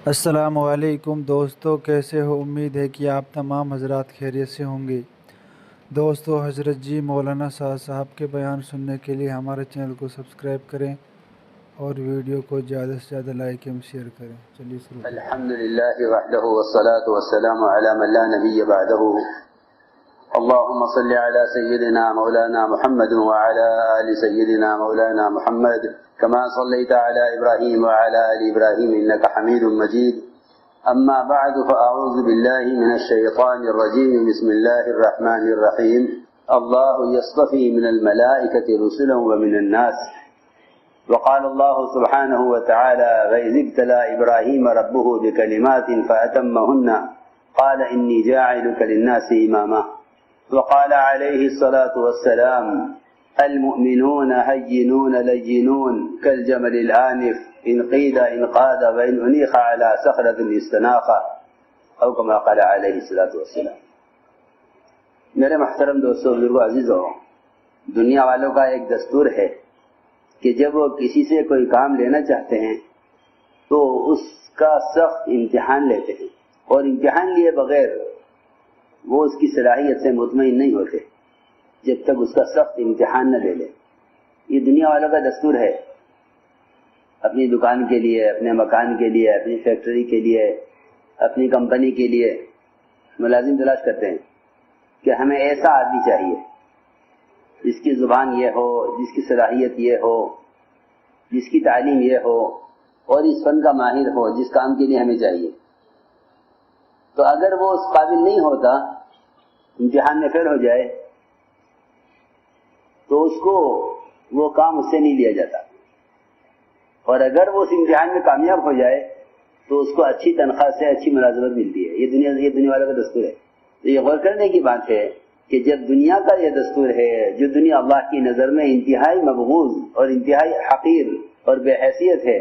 السلام علیکم دوستو، کیسے ہو؟ امید ہے کہ آپ تمام حضرات خیریت سے ہوں گے۔ دوستو، حضرت جی مولانا سعد صاحب کے بیان سننے کے لیے ہمارے چینل کو سبسکرائب کریں اور ویڈیو کو زیادہ سے زیادہ لائک اور شیئر کریں۔ چلیے شروع کریں۔ الحمدللہ وحدہ والصلاة والسلام علی من لا نبی بعدہ۔ اللهم صل على سيدنا مولانا محمد وعلى آل سيدنا مولانا محمد كما صليت على إبراهيم وعلى آل إبراهيم إنك حميد مجيد. أما بعد فأعوذ بالله من الشيطان الرجيم. بسم الله الرحمن الرحيم. الله يصطفي من الملائكة رسلا ومن الناس. وقال الله سبحانه وتعالى: وإذ ابتلى إبراهيم ربه بكلمات فأتمهن قال إني جاعلك للناس إماما. وقال عليه الصلاة والسلام: المؤمنون هينون لينون كالجمل الآنف إن قيد إن قاد وإن أنيخ على صخرة استناخ، أو كما قال عليه الصلاة والسلام. میرے محترم دوستو، بزرگو، عزیزو، دنیا والوں کا ایک دستور ہے کہ جب وہ کسی سے کوئی کام لینا چاہتے ہیں تو اس کا سخت امتحان لیتے ہیں، اور امتحان لیے بغیر وہ اس کی صلاحیت سے مطمئن نہیں ہوتے جب تک اس کا سخت امتحان نہ لے لے۔ یہ دنیا والوں کا دستور ہے۔ اپنی دکان کے لیے، اپنے مکان کے لیے، اپنی فیکٹری کے لیے، اپنی کمپنی کے لیے ملازم تلاش کرتے ہیں کہ ہمیں ایسا آدمی چاہیے جس کی زبان یہ ہو، جس کی صلاحیت یہ ہو، جس کی تعلیم یہ ہو، اور اس فن کا ماہر ہو جس کام کے لیے ہمیں چاہیے۔ تو اگر وہ اس قابل نہیں ہوتا، امتحان میں فیل ہو جائے، تو اس کو وہ کام اس سے نہیں لیا جاتا، اور اگر وہ اس امتحان میں کامیاب ہو جائے تو اس کو اچھی تنخواہ سے اچھی ملازمت ملتی ہے۔ یہ دنیا والوں کا دستور ہے۔ تو یہ غور کرنے کی بات ہے کہ جب دنیا کا یہ دستور ہے، جو دنیا اللہ کی نظر میں انتہائی مبغوض اور انتہائی حقیر اور بے حیثیت ہے،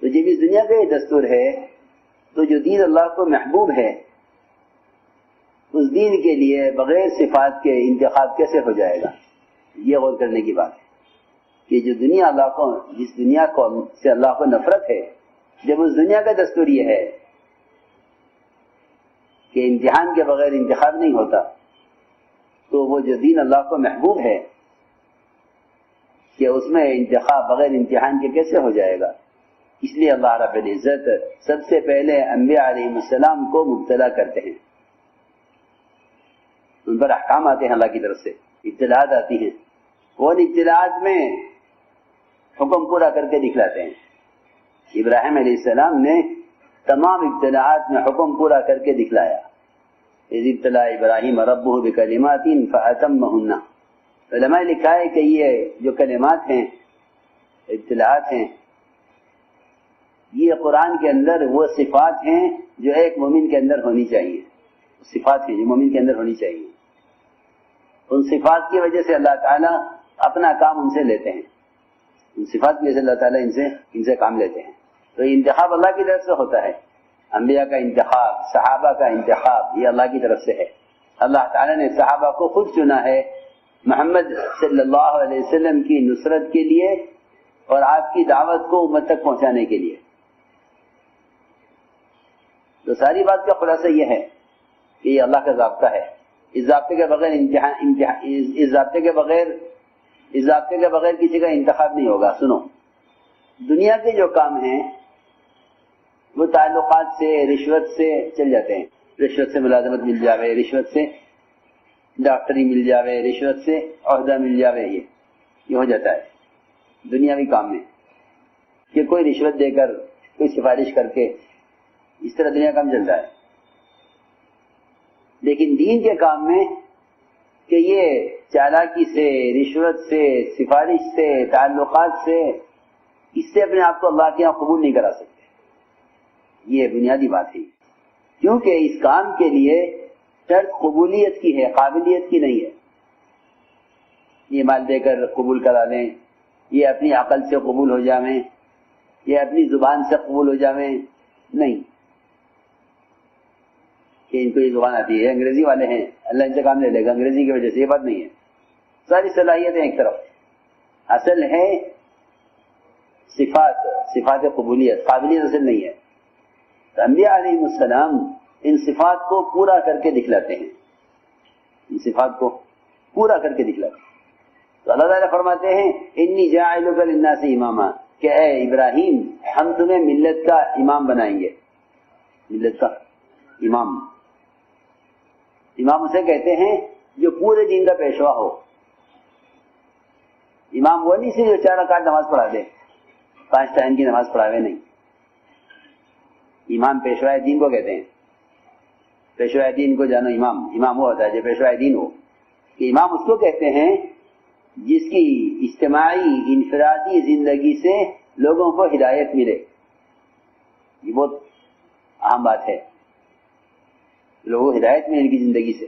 تو جب اس دنیا کا یہ دستور ہے تو جو دین اللہ کو محبوب ہے، اس دین کے لیے بغیر صفات کے انتخاب کیسے ہو جائے گا؟ یہ غور کرنے کی بات ہے کہ جو دنیا اللہ کو، جس دنیا کو سے اللہ کو نفرت ہے، جب اس دنیا کا دستور یہ ہے کہ امتحان کے بغیر انتخاب نہیں ہوتا، تو وہ جو دین اللہ کو محبوب ہے کہ اس میں انتخاب بغیر امتحان کے کیسے ہو جائے گا؟ اس لیے اللہ رب العزت سب سے پہلے انبیاء علیہ السلام کو مبتلا کرتے ہیں، ان پر احکام آتے ہیں، اللہ کی طرف سے ابتلاءات آتی ہیں، وہ ان ابتلاءات میں حکم پورا کر کے دکھلاتے ہیں۔ ابراہیم علیہ السلام نے تمام ابتلاءات میں حکم پورا کر کے دکھلایا۔ اذ ابتلا ابراہیم ربہ بکلمات فاتمہن۔ علماء نے لکھا ہے کہ یہ جو کلمات ہیں، ابتلاءات ہیں، یہ قرآن کے اندر وہ صفات ہیں جو ایک مومن کے اندر ہونی چاہیے، صفات ہیں جو مومن کے اندر ہونی چاہیے۔ ان صفات کی وجہ سے اللہ تعالیٰ اپنا کام ان سے لیتے ہیں، ان صفات کی وجہ سے اللہ تعالیٰ ان سے کام لیتے ہیں۔ تو یہ انتخاب اللہ کی طرف سے ہوتا ہے، انبیاء کا انتخاب، صحابہ کا انتخاب، یہ اللہ کی طرف سے ہے۔ اللہ تعالیٰ نے صحابہ کو خود چنا ہے محمد صلی اللہ علیہ وسلم کی نصرت کے لیے اور آپ کی دعوت کو امت تک پہنچانے کے لیے۔ تو ساری بات کا خلاصہ یہ ہے کہ یہ اللہ کا ضابطہ ہے۔ اس ضابطے کے بغیر اس ضابطے کے بغیر کسی کا انتخاب نہیں ہوگا۔ سنو، دنیا کے جو کام ہیں وہ تعلقات سے، رشوت سے چل جاتے ہیں۔ رشوت سے ملازمت مل جاوے، رشوت سے ڈاکٹری مل جاوے، رشوت سے عہدہ مل جاوے، یہ ہو جاتا ہے دنیاوی کام میں، کہ کوئی رشوت دے کر، کوئی سفارش کر کے، اس طرح دنیا کام چلتا ہے۔ لیکن دین کے کام میں کہ یہ چالاکی سے، رشوت سے، سفارش سے، تعلقات سے، اس سے اپنے آپ کو اللہ کے یہاں قبول نہیں کرا سکتے۔ یہ بنیادی بات ہے، کیونکہ اس کام کے لیے شرط قبولیت کی ہے، قابلیت کی نہیں ہے۔ یہ مال دے کر قبول کرا لیں، یہ اپنی عقل سے قبول ہو جاویں، یہ اپنی زبان سے قبول ہو جاویں، نہیں کہ ان کو یہ زبان آتی ہے، انگریزی والے ہیں، اللہ ان سے کام لے لے گا انگریزی کی وجہ سے، یہ بات نہیں ہے۔ ساری صلاحیتیں ایک طرف، اصل ہے صفات قبولیت، قابلیت اصل نہیں ہے. تو انبیاء علیہ السلام ان صفات کو پورا کر کے دکھلاتے ہیں، ان صفات کو پورا کر کے دکھلاتے ہیں. تو اللہ تعالیٰ فرماتے ہیں انی جاعلک للناس اماما، کہ اے ابراہیم ہم تمہیں ملت کا امام بنائیں گے. ملت کا امام، امام اسے کہتے ہیں جو پورے دین کا پیشوا ہو. امام وہ نہیں صرف جو 4 رکعت نماز پڑھا دے، 5 ٹائم کی نماز پڑھاوے نہیں. امام پیشوا دین کو کہتے ہیں. پیشوا دین کو جانو، امام وہ ہوتا ہے جو پیشوا دین ہو. کہ امام اس کو کہتے ہیں جس کی اجتماعی انفرادی زندگی سے لوگوں کو ہدایت ملے. یہ بہت اہم بات ہے، لوگوں کو ہدایت ملے ان کی زندگی سے،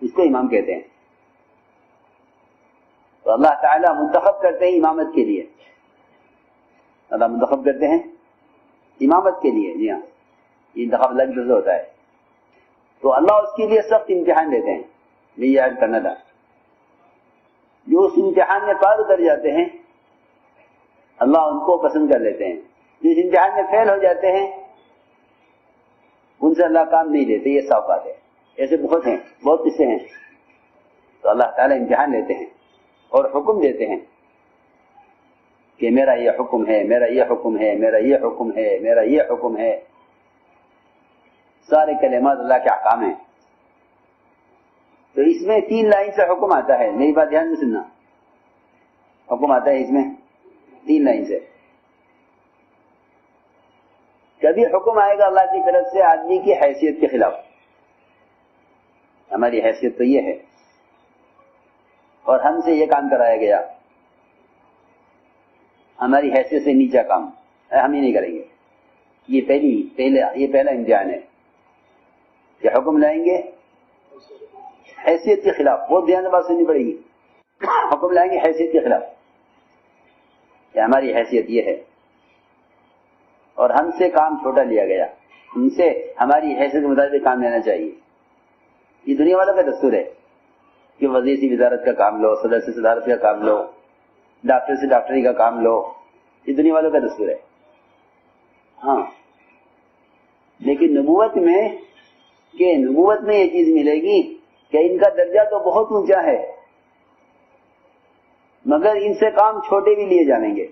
اس کو امام کہتے ہیں. تو اللہ تعالیٰ منتخب کرتے ہیں امامت کے لیے، اللہ منتخب کرتے ہیں امامت کے لیے. جی ہاں، یہ انتخاب لفظ سے ہوتا ہے. تو اللہ اس کے لیے سخت امتحان دیتے ہیں. یہ یاد کرنا تھا، جو اس امتحان میں پار اتر جاتے ہیں اللہ ان کو پسند کر لیتے ہیں. جو اس امتحان میں فیل ہو جاتے ہیں ان سے اللہ کام نہیں لیتے. یہ صاف بات ہے. ایسے بہت ہیں، بہت قصے ہیں. تو اللہ تعالیٰ امتحان لیتے ہیں اور حکم دیتے ہیں کہ میرا یہ حکم ہے، میرا یہ حکم ہے، میرا یہ حکم ہے، میرا یہ حکم ہے. سارے کلمات اللہ کے احکام ہیں. تو اس میں 3 لائن سے حکم آتا ہے. میری بات دھیان سے سننا. حکم آتا ہے اس میں 3 لائن سے. کبھی حکم آئے گا اللہ کی طرف سے آدمی کی حیثیت کے خلاف. ہماری حیثیت تو یہ ہے اور ہم سے یہ کام کرایا گیا، ہماری حیثیت سے نیچا کام ہم ہی نہیں کریں گے. یہ پہلا امتحان ہے کہ حکم لائیں گے حیثیت کے خلاف. بہت دھیان سے بات سننی پڑے گی. حکم لائیں گے حیثیت کے خلاف کہ ہماری حیثیت یہ ہے اور ہم سے کام چھوٹا لیا گیا، ان سے ہماری حیثیت کے مطابق کام لینا چاہیے. یہ دنیا والوں کا دستور ہے کہ وزیر سے وزارت کا کام لو، صدر سے صدارت کا کام لو، ڈاکٹر سے ڈاکٹری کا کام لو. یہ دنیا والوں کا دستور ہے. ہاں، لیکن نبوت میں یہ چیز ملے گی کہ ان کا درجہ تو بہت اونچا ہے مگر ان سے کام چھوٹے بھی لیے جائیں گے.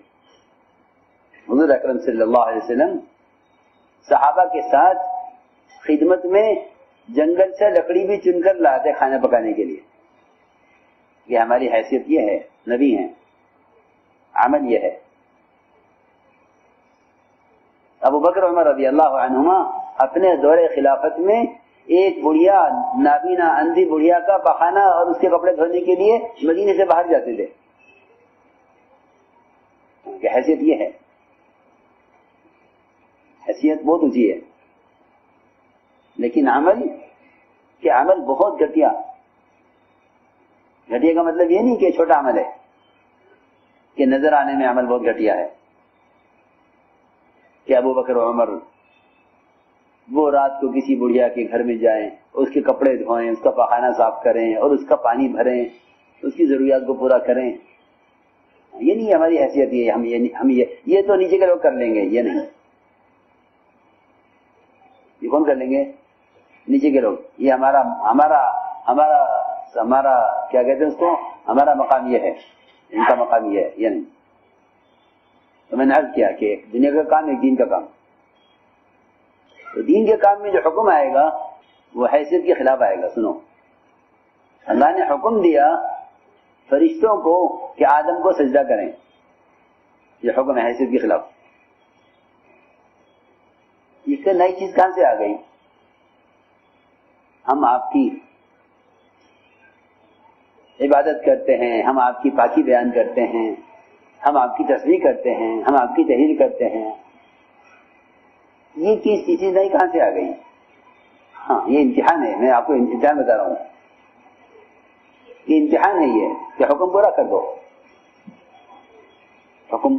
حضور اکرم صلی اللہ علیہ وسلم صحابہ کے ساتھ خدمت میں جنگل سے لکڑی بھی چن کر لاتے کھانا پکانے کے لیے. یہ ہماری حیثیت یہ ہے، نبی ہیں، عمل یہ ہے. ابو بکر عمر رضی اللہ عنہما اپنے دور خلافت میں ایک بڑھیا نابینا اندھی بڑھیا کا پخانا اور اس کے کپڑے دھونے کے لیے مدینے سے باہر جاتے تھے. کہ حیثیت یہ ہے، حیثیت بہت اونچی ہے. لیکن عمل بہت گھٹیا کا مطلب یہ نہیں کہ چھوٹا عمل ہے، کہ نظر آنے میں عمل بہت گھٹیا ہے. کہ ابو بکر و عمر وہ رات کو کسی بڑھیا کے گھر میں جائیں، اس کے کپڑے دھوئیں، اس کا پخانہ صاف کریں اور اس کا پانی بھریں، اس کی ضروریات کو پورا کریں. یہ نہیں ہماری حیثیت. یہ تو نیچے کے لوگ کر لیں گے. یہ نہیں، یہ کون کر لیں گے؟ نیچے کے لوگ. یہ ہمارا کیا کہتے ہیں اس کو، ہمارا مقام یہ ہے، ان کا مقام یہ ہے. یہ نہیں. تو میں نے عرض کیا کہ دنیا کا کام ایک دین کا کام. تو دین کے کام میں جو حکم آئے گا وہ حیثیت کے خلاف آئے گا. سنو، اللہ نے حکم دیا فرشتوں کو کہ آدم کو سجدہ کریں. یہ حکم ہے حیثیت کے خلاف. اس سے نئی چیز کہاں سے آ گئی؟ ہم آپ کی عبادت کرتے ہیں، ہم آپ کی پاکی بیان کرتے ہیں، ہم آپ کی تسبیح کرتے ہیں، ہم آپ کی تحلیل کرتے ہیں. یہ چیز نہیں کہاں سے آ گئی؟ ہاں، یہ امتحان ہے. میں آپ کو امتحان بتا رہا ہوں. یہ امتحان ہے یہ کہ حکم پورا کر دو، حکم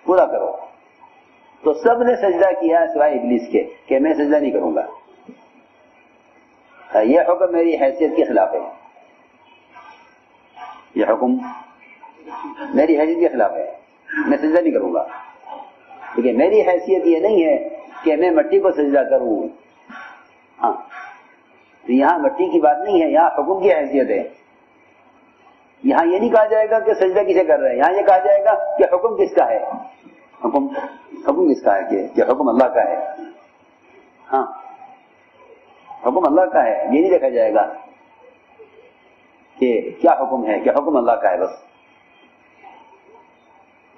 پورا کرو. تو سب نے سجدہ کیا سوائے ابلیس کے کہ میں سجدہ نہیں کروں گا. یہ حکم میری حیثیت کے خلاف ہے. یہ حکم میری حیثیت کے خلاف ہے. میں سجدہ نہیں کروں گا، کیونکہ میری حیثیت یہ نہیں ہے کہ میں مٹی کو سجدہ کروں. ہاں، تو یہاں مٹی کی بات نہیں ہے، یہاں حکم کی حیثیت ہے. یہاں یہ نہیں کہا جائے گا کہ سجدہ کسے کر رہے ہیں، یہاں یہ کہا جائے گا کہ حکم کس کا ہے، حکم کس کا ہے، کہ حکم اللہ کا ہے. ہاں، حکم اللہ کا ہے، یہ نہیں دیکھا جائے گا کہ کیا حکم ہے، کہ حکم اللہ کا ہے بس.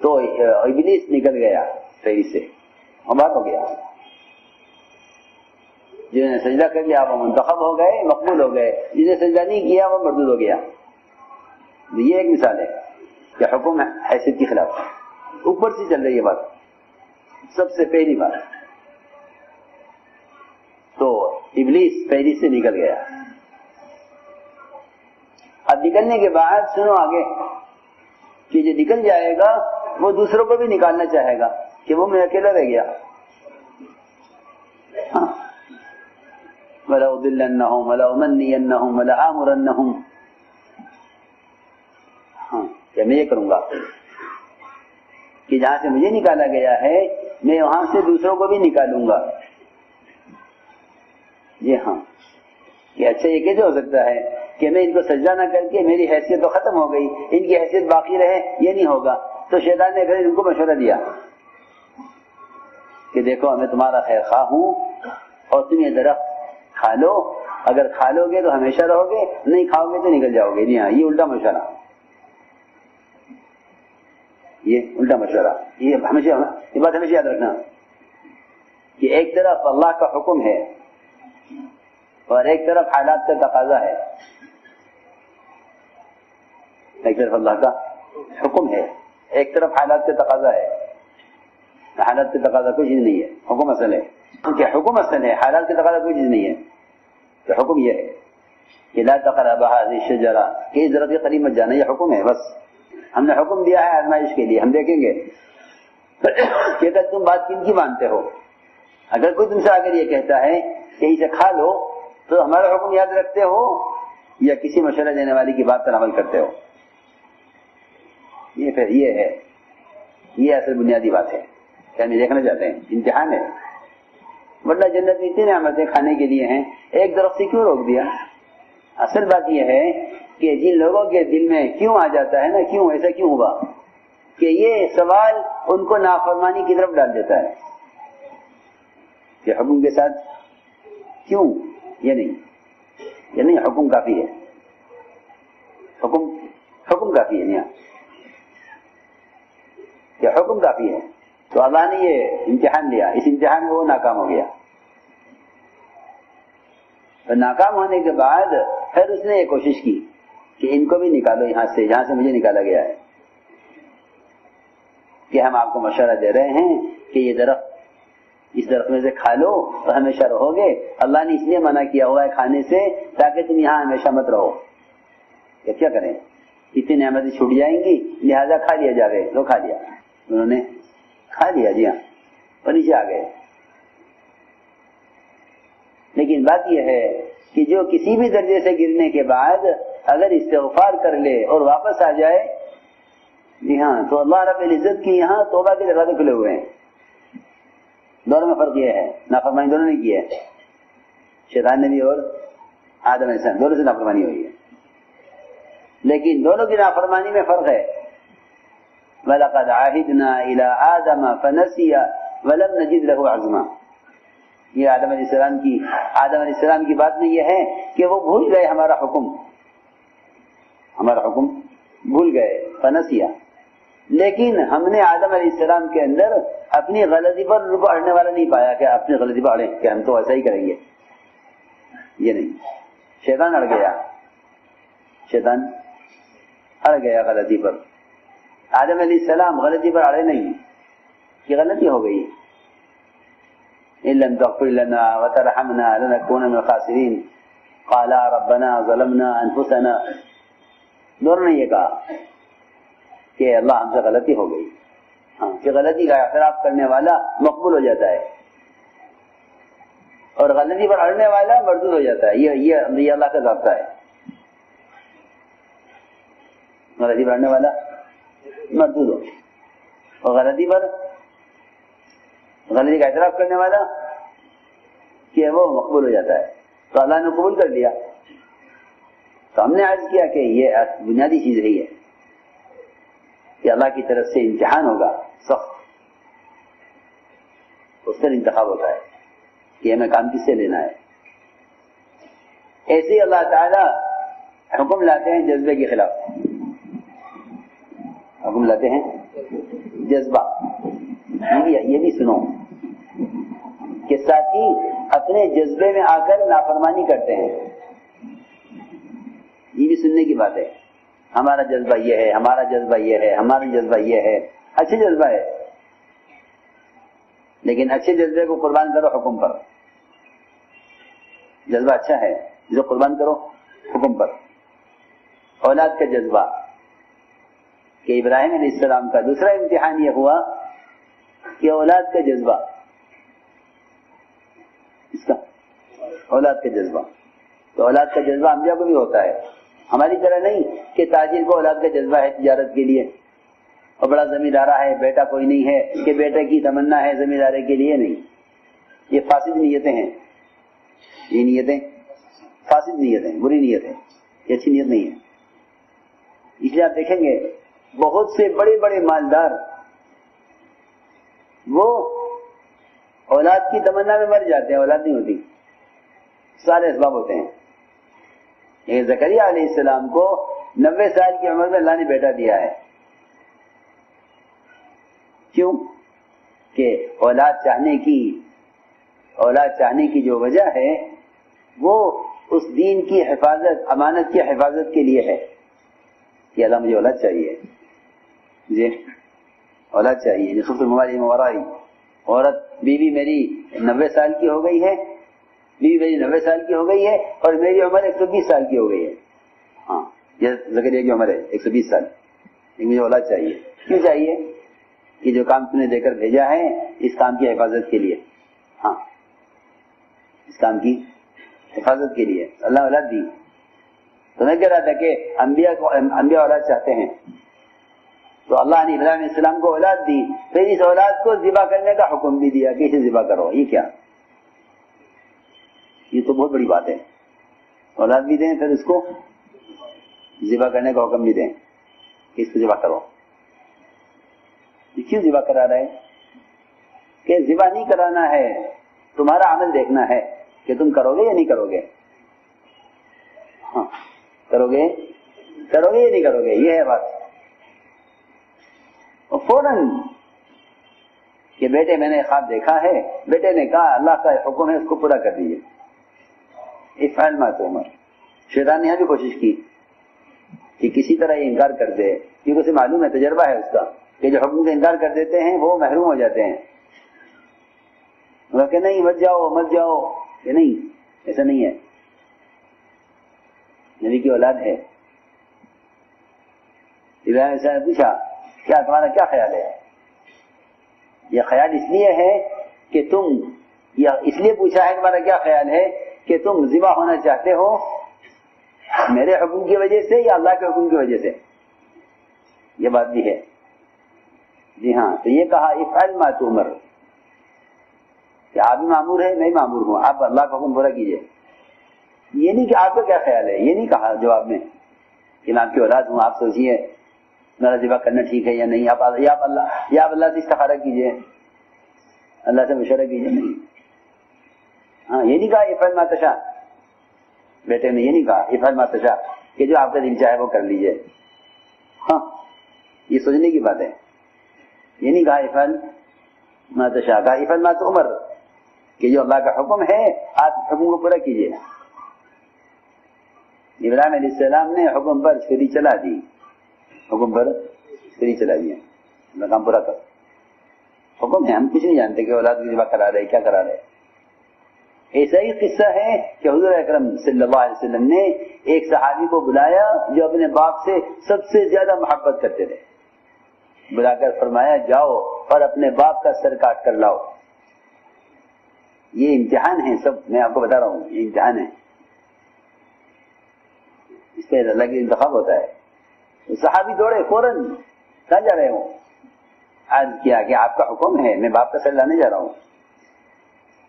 تو ابلیس نکل گیا فہرست سے اور بات ہو گیا. جنہوں نے سجدہ کر لیا وہ منتخب ہو گئے، مقبول ہو گئے. جنہوں نے سجدہ نہیں کیا وہ مردود ہو گیا. یہ ایک مثال ہے کہ حکم حیثیت کے خلاف اوپر سے چل رہی ہے بات. سب سے پہلی بات تو ابلیس فہرست سے نکل گیا. اب نکلنے کے بعد سنو آگے کہ جو نکل جائے گا وہ دوسروں کو بھی نکالنا چاہے گا کہ وہ میں اکیلا رہ گیا. وَلَأُضِلَّنَّهُمْ وَلَأُمَنِّيَنَّهُمْ وَلَآمُرَنَّهُمْ. ہاں، کہ میں یہ کروں گا کہ جہاں سے مجھے نکالا گیا ہے میں وہاں سے دوسروں کو بھی نکالوں گا. جی ہاں، کہ اچھا یہ کیسے ہو سکتا ہے کہ میں ان کو سجدہ نہ کر کے میری حیثیت تو ختم ہو گئی، ان کی حیثیت باقی رہے، یہ نہیں ہوگا. تو شیطان نے پھر ان کو مشورہ دیا کہ دیکھو میں تمہارا خیر خواہ ہوں اور تم یہ درخت کھا لو، اگر کھا لو گے تو ہمیشہ رہو گے، نہیں کھاؤ گے تو نکل جاؤ گے. جی ہاں، یہ الٹا مشورہ، یہ الٹا مشورہ. یہ بات ہمیشہ یاد رکھنا کہ ایک طرف اللہ کا حکم ہے اور ایک طرف حالات کا تقاضا ہے. ایک طرف اللہ کا حکم ہے، ایک طرف حالات کا تقاضا ہے. حالات کا تقاضا کوئی چیز نہیں ہے، حکم اصل ہے. کیونکہ حکم اصل ہے، حالات کا تقاضا کوئی چیز نہیں ہے. تو حکم یہ ہے کہ لا تقربا هذه الشجرة، کہ اس درخت کے قریب مت جانا. یہ حکم ہے بس. ہم نے حکم دیا ہے آزمائش کے لیے. ہم دیکھیں گے کہ اگر تم بات کن کی مانتے ہو. اگر کوئی تم سے آ کر یہ کہتا ہے کہ اسے کھا لو تو ہمارا حکم یاد رکھتے ہو یا کسی مشورہ دینے والی کی بات پر عمل کرتے ہو. یہ پھر یہ ہے، یہ اصل بنیادی بات ہے کہ ہم یہ دیکھنا چاہتے ہیں. امتحان ہے، ورنہ جنت میں اتنی نعمتیں کھانے کے لیے ہیں، ایک درخت سے کیوں روک دیا؟ اصل بات یہ ہے کہ جن لوگوں کے دل میں کیوں آ جاتا ہے نا، کیوں ایسا کیوں ہوا، کہ یہ سوال ان کو نافرمانی کی طرف ڈال دیتا ہے کہ حکم کے ساتھ کیوں. یہ نہیں حکم کافی ہے، حکم کافی ہے نہیں کہ حکم کافی ہے. تو اللہ نے یہ امتحان لیا، اس امتحان میں وہ ناکام ہو گیا. اور ناکام ہونے کے بعد پھر اس نے یہ کوشش کی کہ ان کو بھی نکالو یہاں سے جہاں سے مجھے نکالا گیا ہے. کہ ہم آپ کو مشورہ دے رہے ہیں کہ یہ درخت، اس درخت میں سے کھا لو تو ہمیشہ رہو گے. اللہ نے اس لیے منع کیا ہوا ہے کھانے سے تاکہ تم یہاں ہمیشہ مت رہو. کہ کیا کریں، اتنی نعمتیں چھوٹ جائیں گی، لہذا کھا لیا جائے. تو کھا لیا، انہوں نے کھا لیا. جی ہاں، اور نیچے آ گئے. لیکن بات یہ ہے کہ جو کسی بھی درجے سے گرنے کے بعد اگر استغفار کر لے اور واپس آ جائے، جی ہاں، تو اللہ رب العزت کی یہاں توبہ کے دروازے کھلے ہوئے ہیں. دونوں میں فرق یہ ہے، نافرمانی دونوں نے کی ہے، شیطان نے بھی اور آدم علیہ السلام، دونوں سے نافرمانی ہوئی ہے. لیکن دونوں کی نافرمانی میں فرق ہے. وَلَقَدْ عَهِدْنَا إِلَىٰ آدَمَ فَنَسِيَ وَلَمْ نَجِدْ لَهُ عَزْمًا. یہ آدم علیہ السلام کی بات میں یہ ہے کہ وہ بھول گئے ہمارا حکم بھول گئے. فنسیہ، لیکن ہم نے آدم علیہ السلام کے اندر اپنی غلطی پر ان کو اڑنے والا نہیں پایا کہ اپنی غلطی پر اڑیں کہ ہم تو ایسا ہی کریں گے. یہ نہیں، شیطان اڑ گیا غلطی پر. آدم علیہ السلام غلطی پر اڑے نہیں کہ غلطی ہو گئی. إِن لَمْ تَغْفِرْ لَنَا وَتَرْحَمْنَا لَنَكُونَ مِنَ الْخَاسِرِينَ قَالَا رَبَّنَا ظَلَمْنَا أَنفُسَنَا. دونوں نے یہ کہا کہ اللہ ہم سے غلطی ہو گئی. ہاں، کہ غلطی کا اعتراف کرنے والا مقبول ہو جاتا ہے اور غلطی پر اڑنے والا مردود ہو جاتا ہے. یہ اللہ کا ضابطہ ہے. غلطی پر اڑنے والا مردود ہو. اور غلطی پر غلطی کا اعتراف کرنے والا کہ وہ مقبول ہو جاتا ہے، تو اللہ نے قبول کر لیا۔ تو ہم نے عرض کیا کہ یہ بنیادی چیز رہی ہے کہ اللہ کی طرف سے امتحان ہوگا سخت، اس پر انتخاب ہوتا ہے کہ ہمیں کام کس سے لینا ہے۔ ایسے ہی اللہ تعالیٰ حکم لاتے ہیں جذبے کے خلاف، حکم لاتے ہیں جذبہ۔ یہ بھی سنو کہ ساتھی اپنے جذبے میں آ کر نافرمانی کرتے ہیں، یہ بھی سننے کی بات ہے۔ ہمارا جذبہ یہ ہے، ہمارا جذبہ یہ ہے، ہمارا جذبہ یہ ہے، اچھے جذبہ ہے، لیکن اچھے جذبے کو قربان کرو حکم پر۔ جذبہ اچھا ہے جو قربان کرو حکم پر۔ اولاد کا جذبہ کہ ابراہیم علیہ السلام کا دوسرا امتحان یہ ہوا کہ اولاد کا جذبہ، اس کا اولاد کا جذبہ، تو اولاد کا جذبہ انبیاء کو بھی ہوتا ہے، ہماری طرح نہیں کہ تاجر کو اولاد کا جذبہ ہے تجارت کے لیے اور بڑا زمیندارہ ہے، بیٹا کوئی نہیں ہے کہ بیٹے کی تمنا ہے زمینداری کے لیے، نہیں، یہ فاسد نیتیں ہیں، یہ نیتیں فاسد نیتیں، بری نیتیں، یہ اچھی نیت نہیں ہے۔ اس لیے آپ دیکھیں گے بہت سے بڑے بڑے مالدار وہ اولاد کی تمنا میں مر جاتے ہیں، اولاد نہیں ہوتی، سارے اسباب ہوتے ہیں۔ یہ زکریا علیہ السلام کو 90 سال کی عمر میں اللہ نے بیٹا دیا ہے، کیوں؟ کہ اولاد چاہنے کی جو وجہ ہے وہ اس دین کی حفاظت، امانت کی حفاظت کے لیے ہے کہ اللہ مجھے اولاد چاہیے، مجھے اولاد چاہیے۔ نصف المواری مورائی، عورت بیوی میری 90 سال کی ہو گئی ہے، بیوی میری 90 سال کی ہو گئی ہے اور میری عمر 120 سال کی ہو گئی ہے، ہاں یہ زکریا کی عمر ہے 120 سال، مجھے اولاد چاہیے۔ کیوں چاہیے؟ کہ جو کام تم نے دے کر بھیجا ہے اس کام کی حفاظت کے لیے، ہاں اس کام کی حفاظت کے لیے اللہ اولاد دی۔ تو میں کہہ رہا تھا کہ انبیاء اولاد چاہتے ہیں، تو اللہ نے ابراہیم علیہ السلام کو اولاد دی، پھر اس اولاد کو ذبح کرنے کا حکم بھی دیا کہ اسے ذبح کرو۔ یہ کیا؟ یہ تو بہت بڑی بات ہے، اولاد بھی دیں پھر اس کو ذبح کرنے کا حکم بھی دیں کہ اس کو ذبح کرو۔ کیوں ذبح کرا رہے؟ کہ ذبح نہیں کرانا ہے، تمہارا عمل دیکھنا ہے کہ تم کرو گے یا نہیں کرو گے، ہاں کرو گے یا نہیں کرو گے، یہ ہے بات۔ اور فوراً کہ بیٹے میں نے خواب دیکھا ہے، بیٹے نے کہا اللہ کا حکم ہے اس کو پورا کر دیجیے، افعل ما تؤمر۔ شیطان نے یہاں بھی کوشش کی کہ کسی طرح یہ انکار کر دے، کیونکہ اسے معلوم ہے، تجربہ ہے اس کا کہ جو حکم سے انکار کر دیتے ہیں وہ محروم ہو جاتے ہیں، وہ کہ نہیں مت جاؤ، کہ نہیں ایسا نہیں ہے، نبی کی اولاد ہے۔ ابراہیم علیہ السلام نے پوچھا کیا تمہارا کیا خیال ہے؟ یہ خیال اس لیے ہے کہ تم، یا اس لیے پوچھا ہے تمہارا کیا خیال ہے کہ تم ذبح ہونا چاہتے ہو میرے حکم کی وجہ سے یا اللہ کے حکم کی وجہ سے؟ یہ بات بھی ہے، جی ہاں۔ تو یہ کہا افعل ما تؤمر، کہ آپ بھی معمور ہے میں معمور ہوں، آپ اللہ کا حکم پورا کیجئے۔ یہ نہیں کہ آپ کا کیا خیال ہے، یہ نہیں کہا جواب میں کہ میں آپ کی اولاد ہوں، آپ سوچیے میرا ذبح کرنا ٹھیک ہے یا نہیں، آپ اللہ سے استخارہ کیجئے، اللہ سے مشورہ کیجئے، نہیں، ہاں یہ نہیں کہا افعل ما تشاء، بیٹے نے یہ نہیں کہا افعل ما تشاء کہ جو آپ کا دل چاہے وہ کر لیجئے، ہاں یہ سوچنے کی بات ہے۔ یہ نہیں کہا افعل ما تشاء، کہا افعل ما تؤمر کہ جو اللہ کا حکم ہے آپ حکم کو پورا کیجئے۔ ابراہیم علیہ السلام نے حکم پر چھری چلا دی، حکم پر چھری چلا دیا، اللہ کام پورا کر، حکم ہے، ہم کچھ نہیں جانتے کہ اولاد کی ذبح کرا رہے کیا کرا رہے۔ ایسا ہی قصہ ہے کہ حضور اکرم صلی اللہ علیہ وسلم نے ایک صحابی کو بلایا جو اپنے باپ سے سب سے زیادہ محبت کرتے تھے، بلا کر فرمایا جاؤ اور اپنے باپ کا سر کاٹ کر لاؤ۔ یہ امتحان ہے، سب میں آپ کو بتا رہا ہوں، یہ امتحان ہے، اس پہ اللہ کا انتخاب ہوتا ہے۔ صحابی دوڑے فوراً، کہاں جا رہے ہو؟ عرض کیا کہ آپ کا حکم ہے، میں باپ کا سر لانے جا رہا ہوں.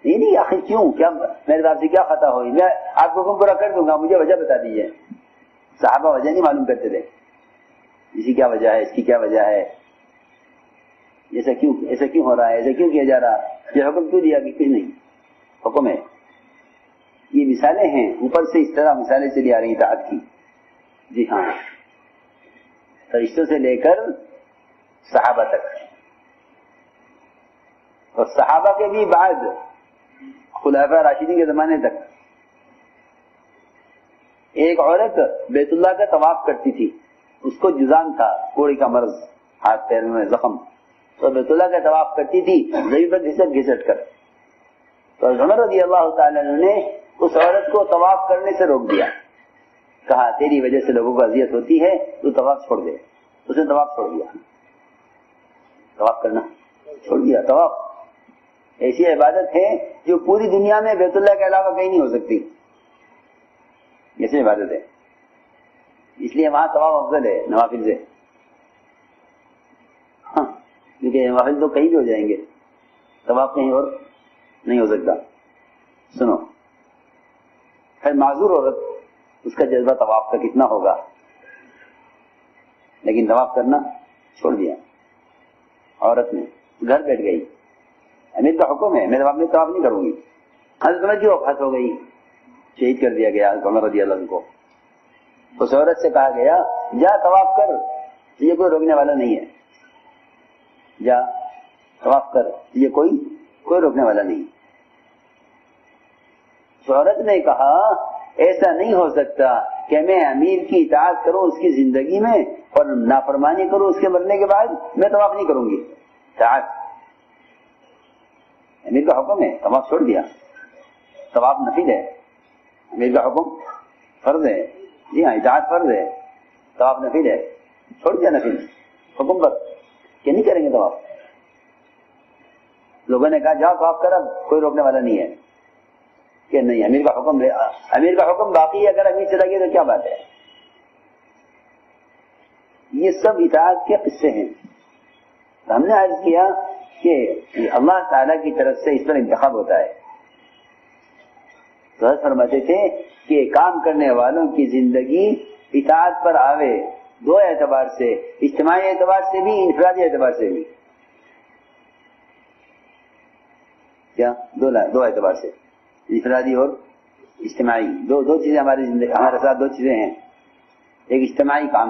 نہیں آخر کیوں، کیا میرے باپ سے کیا خطا ہوئی؟ میں آپ کو حکم پورا کر دوں گا، مجھے وجہ بتا دیجیے. صحابہ وجہ نہیں معلوم کرتے تھے، اسی کیا وجہ ہے، اس کی کیا وجہ ہے، ایسا کیوں ہو رہا ہے، ایسا کیوں کیا جا رہا، یہ حکم کیوں دیا؟ کہ کچھ نہیں، حکم ہے. یہ مثالیں ہیں اوپر سے اس طرح مثالیں چلی آ رہی اطاعت کی. جی ہاں، فرشتوں سے لے کر صحابہ تک، اور صحابہ کے بھی بعد خلفاء راشدین کے زمانے تک. ایک عورت بیت اللہ کا طواف کرتی تھی، اس کو جذام تھا، کوڑی کا مرض، ہاتھ پیر میں زخم، تو بیت اللہ کا طواف کرتی تھی زمین پر گھسٹ کر. تو عمر رضی اللہ تعالیٰ نے اس عورت کو طواف کرنے سے روک دیا، کہا تیری وجہ سے لوگوں کو اذیت ہوتی ہے، تو طواف چھوڑ دے. اس نے طواف چھوڑ دیا، طواف کرنا چھوڑ دیا. طواف ایسی عبادت ہے جو پوری دنیا میں بیت اللہ کے علاوہ کہیں نہیں ہو سکتی، ایسی عبادت ہے. اس لیے وہاں طواف افضل ہے نوافل سے. ہاں، کیونکہ نوافل تو کہیں بھی ہو جائیں گے، طواف کہیں اور نہیں ہو سکتا. سنو، پھر معذور عورت، اس کا جذبہ طواف کا کتنا ہوگا، لیکن طواف کرنا چھوڑ دیا. عورت نے گھر بیٹھ گئی، امیر کا حکم ہے، میرے باپ میں طواف نہیں کروں گی. حضرت عمر کی وفات ہو گئی، شہید کر دیا گیا حضرت عمر رضی اللہ عنہ کو. اس عورت سے کہا گیا جا طواف کر، یہ کوئی روکنے والا نہیں ہے، جا طواف کر، یہ کوئی روکنے والا نہیں. اس عورت نے کہا ایسا نہیں ہو سکتا کہ میں امیر کی اطاعت کروں اس کی زندگی میں اور نافرمانی کروں اس کے مرنے کے بعد، میں طواف نہیں کروں گی. اطاعت، امیر کا حکم ہے، طواف چھوڑ دیا. طواف نفل ہے، امیر کا حکم فرض ہے. جی ہاں، اطاعت فرض ہے، طواف نفل ہے، چھوڑ دیا نفل حکم پر کہ نہیں کریں گے طواف. لوگوں نے کہا جاؤ طواف کر، اب کوئی روکنے والا نہیں ہے. کہ نہیں، امیر کا حکم ہے، امیر کا حکم باقی ہے، اگر امیر چلا گیا تو کیا بات ہے. یہ سب اطاعت کے قصے ہیں. ہم نے عرض کیا کہ اللہ تعالیٰ کی طرف سے اس پر انتخاب ہوتا ہے. تو فرماتے تھے کہ کام کرنے والوں کی زندگی اطاعت پر آوے، دو اعتبار سے، اجتماعی اعتبار سے بھی، انفرادی اعتبار سے بھی. کیا؟ دو اعتبار سے، انفرادی اور اجتماعی. دو چیزیں ہماری زندگی، ہمارے ساتھ دو چیزیں ہیں. ایک اجتماعی کام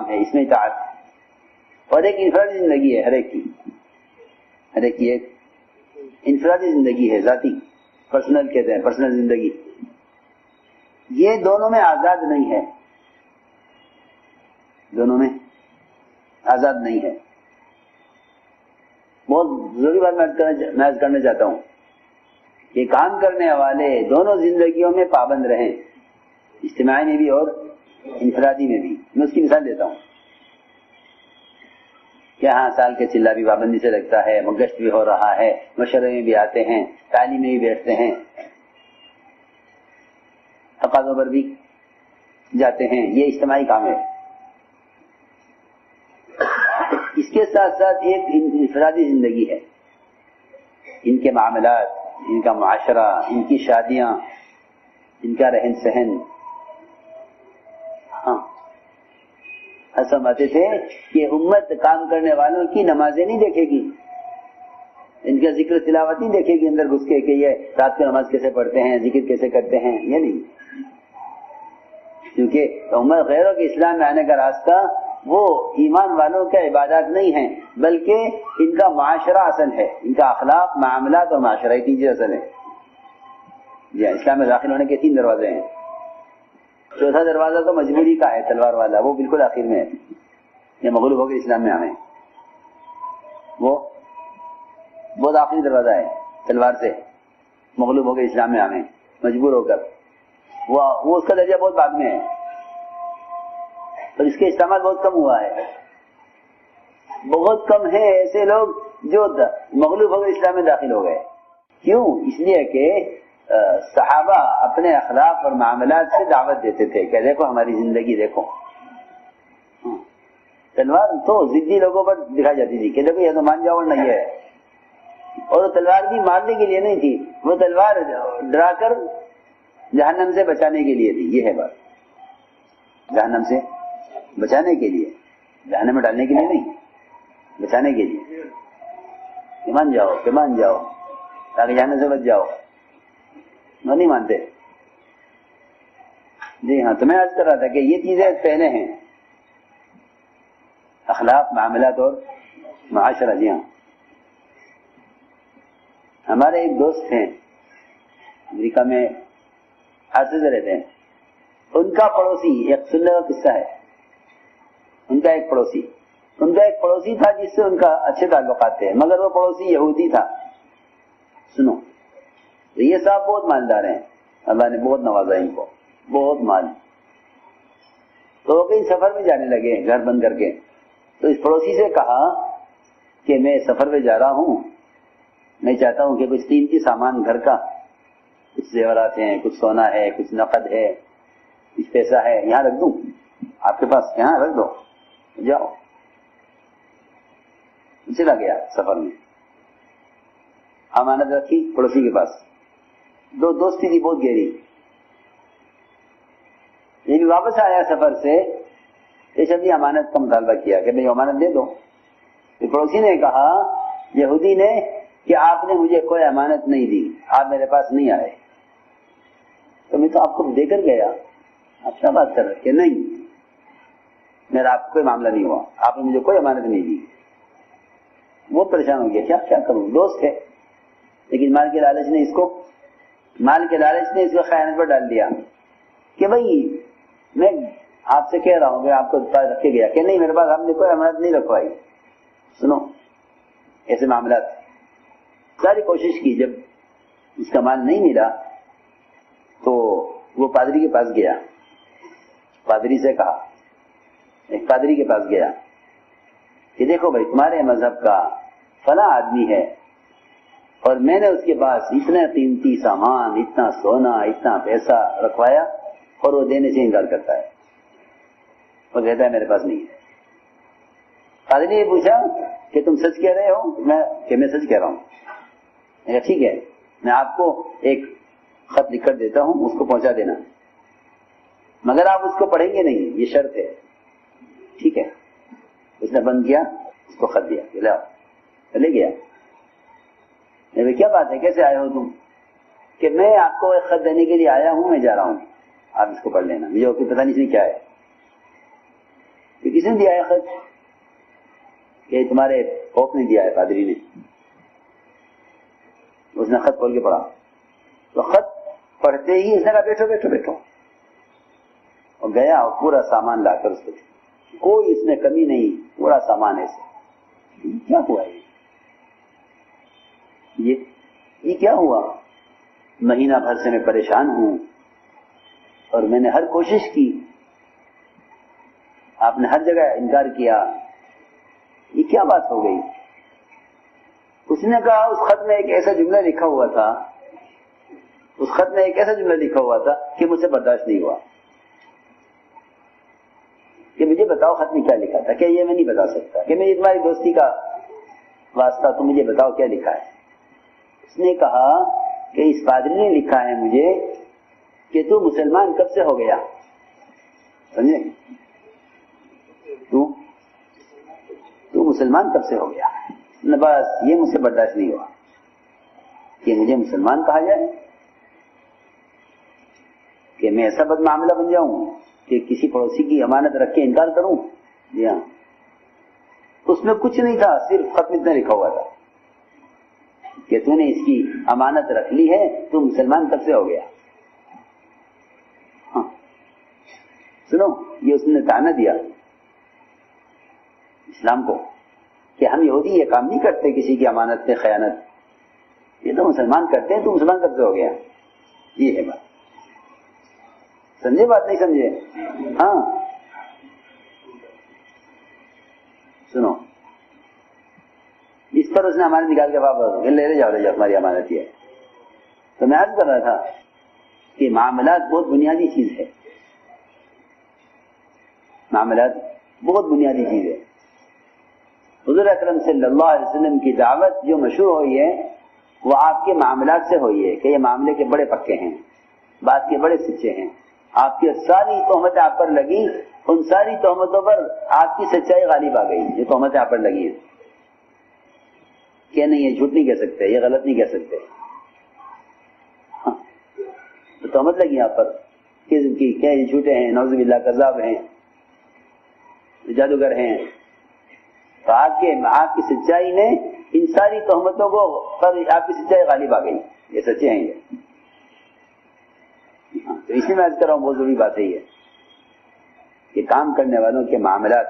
ہے، اس میں اطاعت، اور ایک انفرادی زندگی ہے ہر ایک کی ایک انفرادی زندگی ہے، ذاتی، پرسنل کہتے ہیں، پرسنل زندگی. یہ دونوں میں آزاد نہیں ہے، دونوں میں آزاد نہیں ہے. بہت ضروری بات میں عرض کرنا چاہتا ہوں کہ کام کرنے والے دونوں زندگیوں میں پابند رہیں، اجتماعی میں بھی اور انفرادی میں بھی. میں اس کی مثال دیتا ہوں کہ ہاں سال کے چلہ بھی پابندی سے رکھتا ہے، گشت بھی ہو رہا ہے، مشورے میں بھی آتے ہیں، تعلیم میں بھی بیٹھتے ہیں، تقاضوں پر بھی جاتے ہیں. یہ اجتماعی کام ہے. اس کے ساتھ ساتھ ایک انفرادی زندگی ہے، ان کے معاملات، ان کا معاشرہ، ان کی شادیاں، ان کا رہن سہن. ہاں، فرماتے تھے کہ امت کام کرنے والوں کی نمازیں نہیں دیکھے گی، ان کا ذکر تلاوت نہیں دیکھے گی اندر گھس کے کہ یہ رات کو نماز کیسے پڑھتے ہیں، ذکر کیسے کرتے ہیں، یہ نہیں. کیونکہ امت غیروں کے اسلام میں آنے کا راستہ وہ ایمان والوں کا عبادات نہیں ہیں، بلکہ ان کا معاشرہ اصل ہے، ان کا اخلاق، معاملات اور معاشرہ، یہ تین چیزیں اصل ہے. جی اسلام میں داخل ہونے کے 3 دروازے ہیں. چوتھا دروازہ تو مجبوری کا ہے، تلوار والا، وہ بالکل آخر میں ہے. یہ مغلوب ہو کے اسلام میں آئے، وہ بہت آخری دروازہ ہے، تلوار سے مغلوب ہو کے اسلام میں آئے، مجبور ہو کر. وہ اس کا درجہ بہت بعد میں ہے، اور اس کے استعمال بہت کم ہوا ہے. بہت کم ہیں ایسے لوگ جو مغلوب ہو کر اسلام میں داخل ہو گئے. کیوں؟ اس لیے کہ صحابہ اپنے اخلاق اور معاملات سے دعوت دیتے تھے کہ دیکھو ہماری زندگی دیکھو. تلوار تو ضدی لوگوں پر دکھائی جاتی تھی کہ دیکھو یہ تو مان جاؤ اور نہیں ہے، اور وہ تلوار بھی مارنے کے لیے نہیں تھی، وہ تلوار ڈرا کر جہنم سے بچانے کے لیے تھی. یہ ہے بات، جہنم سے بچانے کے لیے، جہنم میں ڈالنے کے لیے نہیں، بچانے کے لیے. کہ مان جاؤ تاکہ جہنم سے بچ جاؤ. وہ نہیں مانتے. جی ہاں، تو میں عرض کر رہا تھا کہ یہ چیزیں پہلے ہیں، اخلاق، معاملات اور معاشرہ. جی ہاں، ہمارے ایک دوست ہیں امریکہ میں، عرصے سے رہتے ہیں. ان کا پڑوسی، ایک سننے کا قصہ ہے، ان کا ایک پڑوسی تھا جس سے ان کا اچھے تعلقات تھے، مگر وہ پڑوسی یہودی تھا. سنو، تو یہ صاحب بہت مالدار ہیں، اللہ نے بہت نوازا ان کو، بہت مال. تو وہ کہیں سفر میں جانے لگے گھر بند کر کے. تو اس پڑوسی سے کہا کہ میں سفر میں جا رہا ہوں، میں چاہتا ہوں کہ کچھ قیمتی سامان گھر کا، کچھ زیورات ہیں، کچھ سونا ہے، کچھ نقد ہے، کچھ پیسہ ہے، یہاں رکھ دوں آپ کے پاس، یہاں رکھ دو، جاؤ. چلا گیا سفر میں، امانت رکھی پڑوسی کے پاس. دوستی تھی بہت گہری. یہ بھی واپس آیا سفر سے، یہ شبھی امانت کا مطالبہ کیا کہ میں امانت دے دو. تو پڑوسی نے کہا، یہودی نے، کہ آپ نے مجھے کوئی امانت نہیں دی، آپ میرے پاس نہیں آئے، تو میں تو آپ کو دے کر گیا، آپ کیا بات کر رہے کہ نہیں، میرا آپ کو کوئی معاملہ نہیں ہوا، آپ نے مجھے کوئی امانت نہیں دی. بہت پریشان ہو گیا، کیا کروں، دوست ہے، لیکن مال کے لالچ نے اس کو خیانت پر ڈال دیا کہ بھائی میں آپ سے کہہ رہا ہوں کہ آپ کو رکھ کے گیا کہ نہیں، میرے پاس آپ نے کوئی امانت نہیں رکھوائی. سنو، ایسے معاملات. ساری کوشش کی، جب اس کا مال نہیں ملا تو وہ پادری کے پاس گیا، پادری سے کہا، ایک پادری کے پاس گیا کہ دیکھو بھائی، تمہارے مذہب کا فلاں آدمی ہے اور میں نے اس کے پاس اتنا قیمتی سامان، اتنا سونا، اتنا پیسہ رکھوایا اور وہ دینے سے انکار کرتا ہے، وہ کہتا ہے میرے پاس نہیں ہے. پادری نے پوچھا کہ تم سچ کہہ رہے ہو؟ میں سچ کہہ رہا ہوں. ٹھیک ہے، میں آپ کو ایک خط لکھ کر دیتا ہوں، اس کو پہنچا دینا، مگر آپ اس کو پڑھیں گے نہیں، یہ شرط ہے. ٹھیک ہے. اس نے بند کیا، اس کو خط دیا، چلے گیا. کیا بات ہے، کیسے آئے ہو تم؟ کہ میں آپ کو ایک خط دینے کے لیے آیا ہوں، میں جا رہا ہوں، آپ اس کو پڑھ لینا. مجھے پتہ نہیں اس کیا ہے. کہ کس نے دیا ہے خط؟ کہ تمہارے پوپ نے دیا ہے، پادری نے. اس نے خط کھول کے پڑھا، تو خط پڑھتے ہی اس نے کہا بیٹھو، اور گیا اور پورا سامان لا کر اس کو، کوئی اس میں کمی نہیں، پورا سامان ایسے. کیا ہوا یہ کیا ہوا؟ مہینہ بھر سے میں پریشان ہوں اور میں نے ہر کوشش کی، آپ نے ہر جگہ انکار کیا، یہ کیا بات ہو گئی؟ اس نے کہا اس خط میں ایک ایسا جملہ لکھا ہوا تھا کہ مجھ سے برداشت نہیں ہوا. کہ مجھے بتاؤ خط میں کیا لکھا تھا. کہ یہ میں نہیں بتا سکتا، کہ میں تمہاری دوستی کا واسطہ، تم مجھے بتاؤ کیا لکھا ہے. اس نے کہا کہ اس پادری نے لکھا ہے مجھے کہ تو مسلمان کب سے ہو گیا. سمجھے؟ تو مسلمان کب سے ہو گیا. بس یہ مجھ سے برداشت نہیں ہوا کہ مجھے مسلمان کہا جائے، کہ میں ایسا بد معاملہ بن جاؤں کہ کسی پڑوسی کی امانت رکھ کے انکار کروں. جی ہاں، اس میں کچھ نہیں تھا، صرف خط میں اتنا لکھا ہوا تھا کہ تو نے اس کی امانت رکھ لی ہے، تو مسلمان کب سے ہو گیا. ہاں سنو، یہ اس نے طعنہ دیا اسلام کو کہ ہم یہودی یہ کام نہیں کرتے، کسی کی امانت پہ خیانت، یہ تو مسلمان کرتے ہیں، تو مسلمان کب سے ہو گیا. یہ ہے بات. سمجھے بات نہیں سمجھے؟ ہاں سنو، اس پر اس نے امانت نکال کے واپس لے جاؤ ہماری امانت یہ ہے. تو میں عرض کر رہا تھا کہ معاملات بہت بنیادی چیز ہے. معاملات بہت بنیادی چیز ہے. حضور اکرم صلی اللہ علیہ وسلم کی دعوت جو مشہور ہوئی ہے وہ آپ کے معاملات سے ہوئی ہے کہ یہ معاملے کے بڑے پکے ہیں, بات کے بڑے سچے ہیں. آپ کی ساری تہمتیں آپ پر لگی, ان ساری تہمتوں پر آپ کی سچائی غالب آ گئی. یہ تہمتیں آپ پر لگی ہیں کہ نہیں, یہ جھوٹ نہیں کہہ سکتے, یہ غلط نہیں کہہ سکتے. تو تہمت لگی آپ پر کہ کیا یہ جھوٹے ہیں, نعوذ باللہ کذاب ہیں, جادوگر ہیں. تو آپ کی سچائی نے ان ساری تہمتوں کو پر آپ کی سچائی غالب آ گئی, یہ سچے ہیں یہ. تو اسی میں عرض کر رہا ہوں, بہت ضروری بات ہے یہ کہ کام کرنے والوں کے معاملات,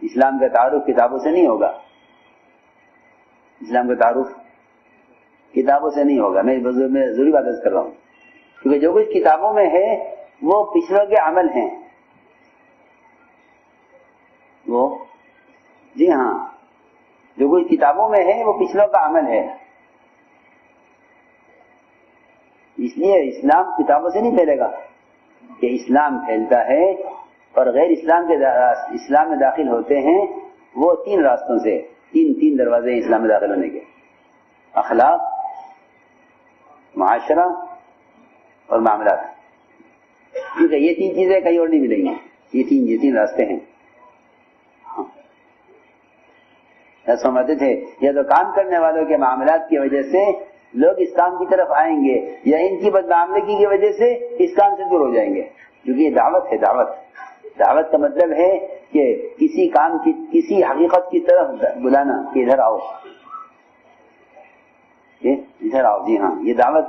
اسلام کا تعارف کتابوں سے نہیں ہوگا, اسلام کا تعارف کتابوں سے نہیں ہوگا. میں ضروری بات عرض کر رہا ہوں کیونکہ جو کچھ کتابوں میں ہے وہ پچھلوں کے عمل ہیں. وہ جی ہاں, جو کچھ کتابوں میں ہے وہ پچھلوں کا عمل ہے. اس لیے اسلام کتابوں سے نہیں پھیلے گا کہ اسلام پھیلتا ہے اور غیر اسلام کے اسلام میں داخل ہوتے ہیں وہ تین راستوں سے, تین دروازے ہیں اسلام میں داخل ہونے کے: اخلاق, معاشرہ اور معاملات. کیونکہ یہ تین چیزیں کہیں اور نہیں ملیں گی, یہ تین راستے ہیں. سمجھتے تھے یا تو کام کرنے والوں کے معاملات کی وجہ سے لوگ اس کام کی طرف آئیں گے یا ان کی بدمعاملگی کی وجہ سے اس کام سے دور ہو جائیں گے. کیونکہ یہ دعوت ہے. دعوت کا مطلب ہے کہ کسی کام کی, کسی حقیقت کی طرف بلانا کہ ادھر آؤ, ادھر آؤ. جی ہاں, یہ دعوت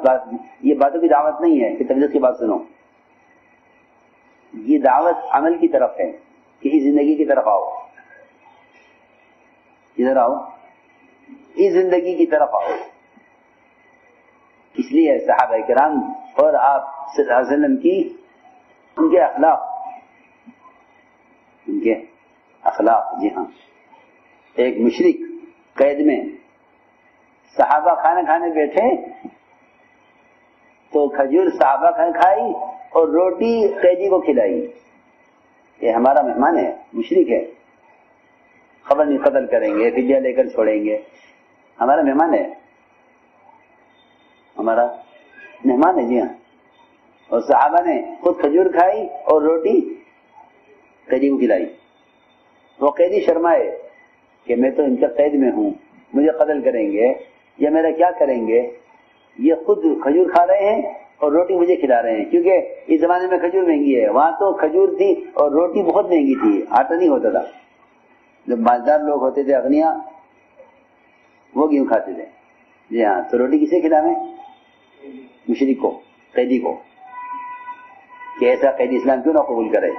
یہ باتوں کی دعوت نہیں ہے کہ طبیعت کی بات سنو. یہ دعوت عمل کی طرف ہے, کسی زندگی کی طرف آؤ, ادھر آؤ, اس زندگی کی طرف آؤ. اس لیے صحابہ کرام اور آپ صلی اللہ علیہ وسلم کی ان کے اخلاق جی ہاں. ایک مشرک قید میں, صحابہ کھانا کھانے بیٹھے تو کھجور صحابہ کھائی اور روٹی قیدی کو کھلائی. یہ ہمارا مہمان ہے, مشرک ہے, خبر نہیں قتل کریں گے, فدیہ لے کر چھوڑیں گے. ہمارا مہمان ہے, ہمارا مہمان ہے. جی ہاں. اور صحابہ نے خود کھجور کھائی اور روٹی قیدی کو کھلائی. وہ قیدی شرمائے کہ میں تو ان کا قید میں ہوں, مجھے قتل کریں گے یا میرا کیا کریں گے. یہ خود کھجور کھا رہے ہیں اور روٹی مجھے کھلا رہے ہیں. کیونکہ اس زمانے میں کھجور مہنگی ہے, وہاں تو کھجور تھی اور روٹی بہت مہنگی تھی, آٹا نہیں ہوتا تھا. جو مالدار لوگ ہوتے تھے اغنیا, وہ گیہوں کھاتے تھے. جی ہاں. تو روٹی کسے کھلاویں؟ مشرک کو, قیدی کو. کہ ایسا قیدی اسلام کیوں نہ قبول کرے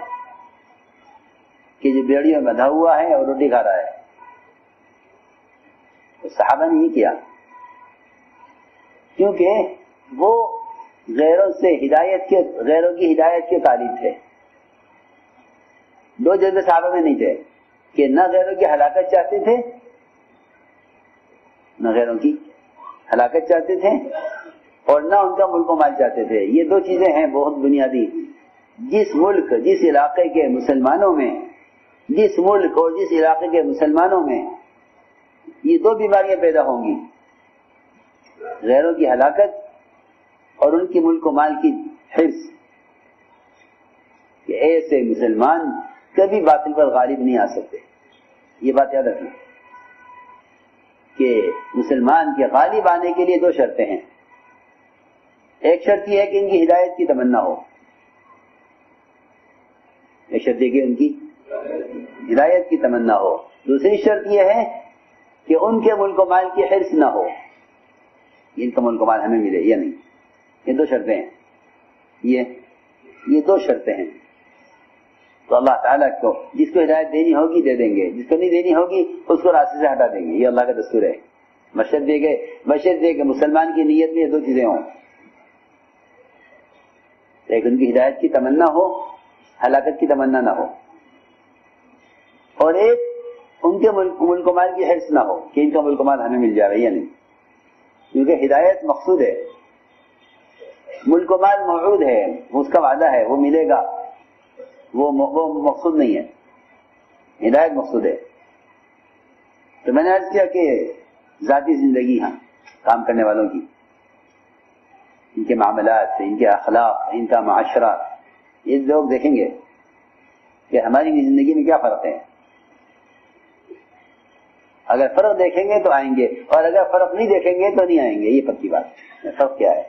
کہ جو بیڑیوں میں بندھا ہوا ہے اور روٹی کھا رہا ہے. تو صحابہ نے یہ کیا کیونکہ وہ غیروں کی ہدایت کے طالب تھے. دو جذبے صحابہ میں نہیں تھے کہ نہ غیروں کی ہلاکت چاہتے تھے, نہ غیروں کی ہلاکت چاہتے تھے اور نہ ان کا ملک و مال چاہتے تھے. یہ دو چیزیں ہیں بہت بنیادی. جس ملک, جس علاقے کے مسلمانوں میں, جس ملک اور جس علاقے کے مسلمانوں میں یہ دو بیماریاں پیدا ہوں گی, غیروں کی ہلاکت اور ان کی ملک و مال کی حرص, کہ ایسے مسلمان کبھی باطل پر غالب نہیں آ سکتے. یہ بات یاد رکھیں کہ مسلمان کے غالب آنے کے لیے دو شرطیں ہیں. ایک شرط یہ ہے کہ ان کی ہدایت کی تمنا ہو, ایک شرط یہ کہ ان کی ہدایت کی تمنا ہو. دوسری شرط یہ ہے کہ ان کے ملک و مال کی حرص نہ ہو, ان کا ملک و مال ہمیں ملے یا نہیں. یہ دو شرطیں ہیں, یہ دو شرطیں ہیں. تو اللہ تعالیٰ کو جس کو ہدایت دینی ہوگی دے دیں گے, جس کو نہیں دینی ہوگی اس کو راستے سے ہٹا دیں گے. یہ اللہ کا دستور ہے. بشرط کہ مسلمان کی نیت میں یہ دو چیزیں ہوں, ایک ان کی ہدایت کی تمنا ہو, ہلاکت کی تمنا نہ ہو, اور ایک ان کے ملک و مال کی حرص نہ ہو کہ ان کا ملک و مال ہمیں مل جائے گا یا نہیں. کیونکہ ہدایت مقصود ہے, ملک و مال موعود ہے, اس کا وعدہ ہے, وہ ملے گا. وہ مقصود نہیں ہے، ہدایت مقصود ہے. تو میں نے عرض کیا کہ ذاتی زندگی ہاں کام کرنے والوں کی، ان کے معاملات، ان کے اخلاق، ان کا معاشرہ، یہ لوگ دیکھیں گے کہ ہماری زندگی میں کیا فرق ہے. اگر فرق دیکھیں گے تو آئیں گے، اور اگر فرق نہیں دیکھیں گے تو نہیں آئیں گے. یہ پکی بات ہے. فرق کیا ہے؟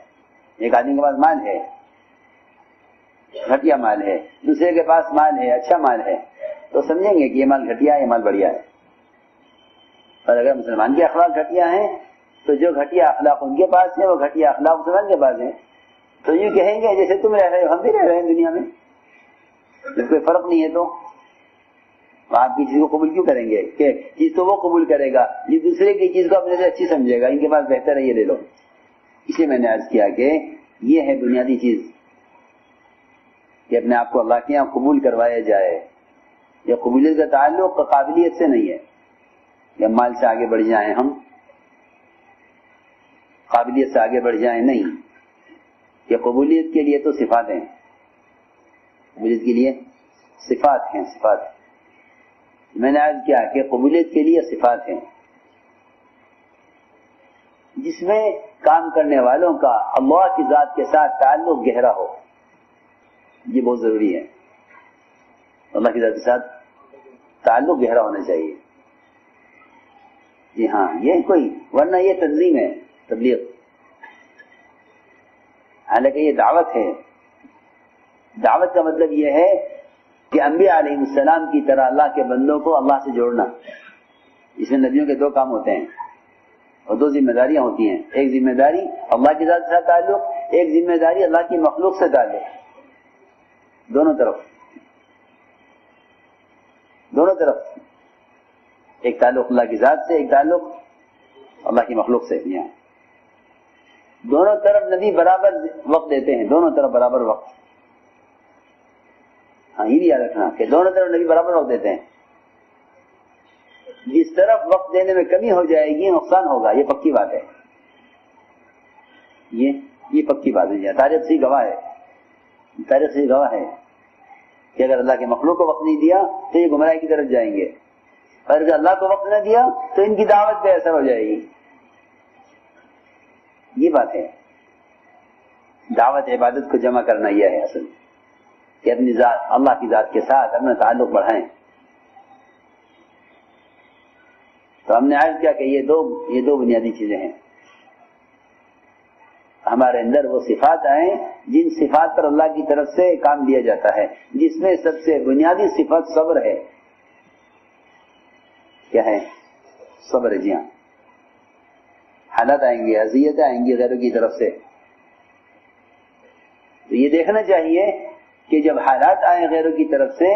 ایک آدمی کے پاس مال ہے، گھٹیا مال ہے، دوسرے کے پاس مال ہے، اچھا مال ہے، تو سمجھیں گے کہ یہ مال گھٹیا ہے، یہ مال بڑھیا ہے. اور اگر مسلمان کے اخلاق گھٹیا ہیں تو جو گھٹیا اخلاق ان کے پاس ہیں وہ گھٹیا اخلاق مسلمان کے پاس ہیں. تو یہ کہیں گے جیسے تم رہ رہے ہو ہم بھی رہ رہے ہیں دنیا میں، جب کوئی فرق نہیں ہے تو آپ کی چیز کو قبول کیوں کریں گے؟ کہ چیز تو وہ قبول کرے گا یہ دوسرے کی چیز کو اپنے سے اچھی سمجھے گا، ان کے پاس بہتر ہے یہ لے لو. اس لیے میں نے عرض کیا کہ یہ ہے بنیادی چیز کہ اپنے آپ کو اللہ کے یہاں قبول کروایا جائے. یہ قبولیت کا تعلق قابلیت سے نہیں ہے کہ مال سے آگے بڑھ جائیں، ہم قابلیت سے آگے بڑھ جائیں، نہیں. کہ قبولیت کے لیے تو صفات ہیں، قبولیت کے لیے صفات ہیں. صفات میں نے عرض کیا کہ قبولیت کے لیے صفات ہیں جس میں کام کرنے والوں کا اللہ کی ذات کے ساتھ تعلق گہرا ہو. یہ بہت ضروری ہے، اللہ کی ذات کے ساتھ تعلق گہرا ہونا چاہیے. جی ہاں، یہ کوئی ورنہ یہ تنظیم ہے تبلیغ، حالانکہ یہ دعوت ہے. دعوت کا مطلب یہ ہے کہ انبیاء علیہ السلام کی طرح اللہ کے بندوں کو اللہ سے جوڑنا. اس میں نبیوں کے دو کام ہوتے ہیں اور دو ذمہ داریاں ہوتی ہیں. ایک ذمہ داری اللہ کی ذات سے تعلق، ایک ذمہ داری اللہ کی مخلوق سے تعلق. دونوں طرف ایک تعلق اللہ کی ذات سے، ایک تعلق اللہ کی مخلوق سے. یہاں دونوں طرف نبی برابر وقت دیتے ہیں، دونوں طرف برابر وقت. ہاں یہ بھی یاد رکھنا کہ دونوں طرف نبی برابر وقت دیتے ہیں. جس طرف وقت دینے میں کمی ہو جائے گی نقصان ہوگا، یہ پکی بات ہے. یہ پکی بات ہے. تاریخ سے گواہ ہے، تاریخ سے گواہ ہے کہ اگر اللہ کے مخلوق کو وقت نہیں دیا تو یہ گمراہی کی طرف جائیں گے، اور اگر اللہ کو وقت نہ دیا تو ان کی دعوت بے اثر ہو جائے گی. یہ بات ہے. دعوت عبادت کو جمع کرنا یہ ہے اصل، کہ اپنی ذات اللہ کی ذات کے ساتھ اپنا تعلق بڑھائیں. تو ہم نے عرض کیا کہ یہ دو بنیادی چیزیں ہیں. ہمارے اندر وہ صفات آئیں جن صفات پر اللہ کی طرف سے کام لیا جاتا ہے، جس میں سب سے بنیادی صفت صبر ہے. کیا ہے؟ صبر ہے. جی ہاں، حالات آئیں گے، اذیتیں آئیں گی غیروں کی طرف سے، تو یہ دیکھنا چاہیے کہ جب حالات آئیں غیروں کی طرف سے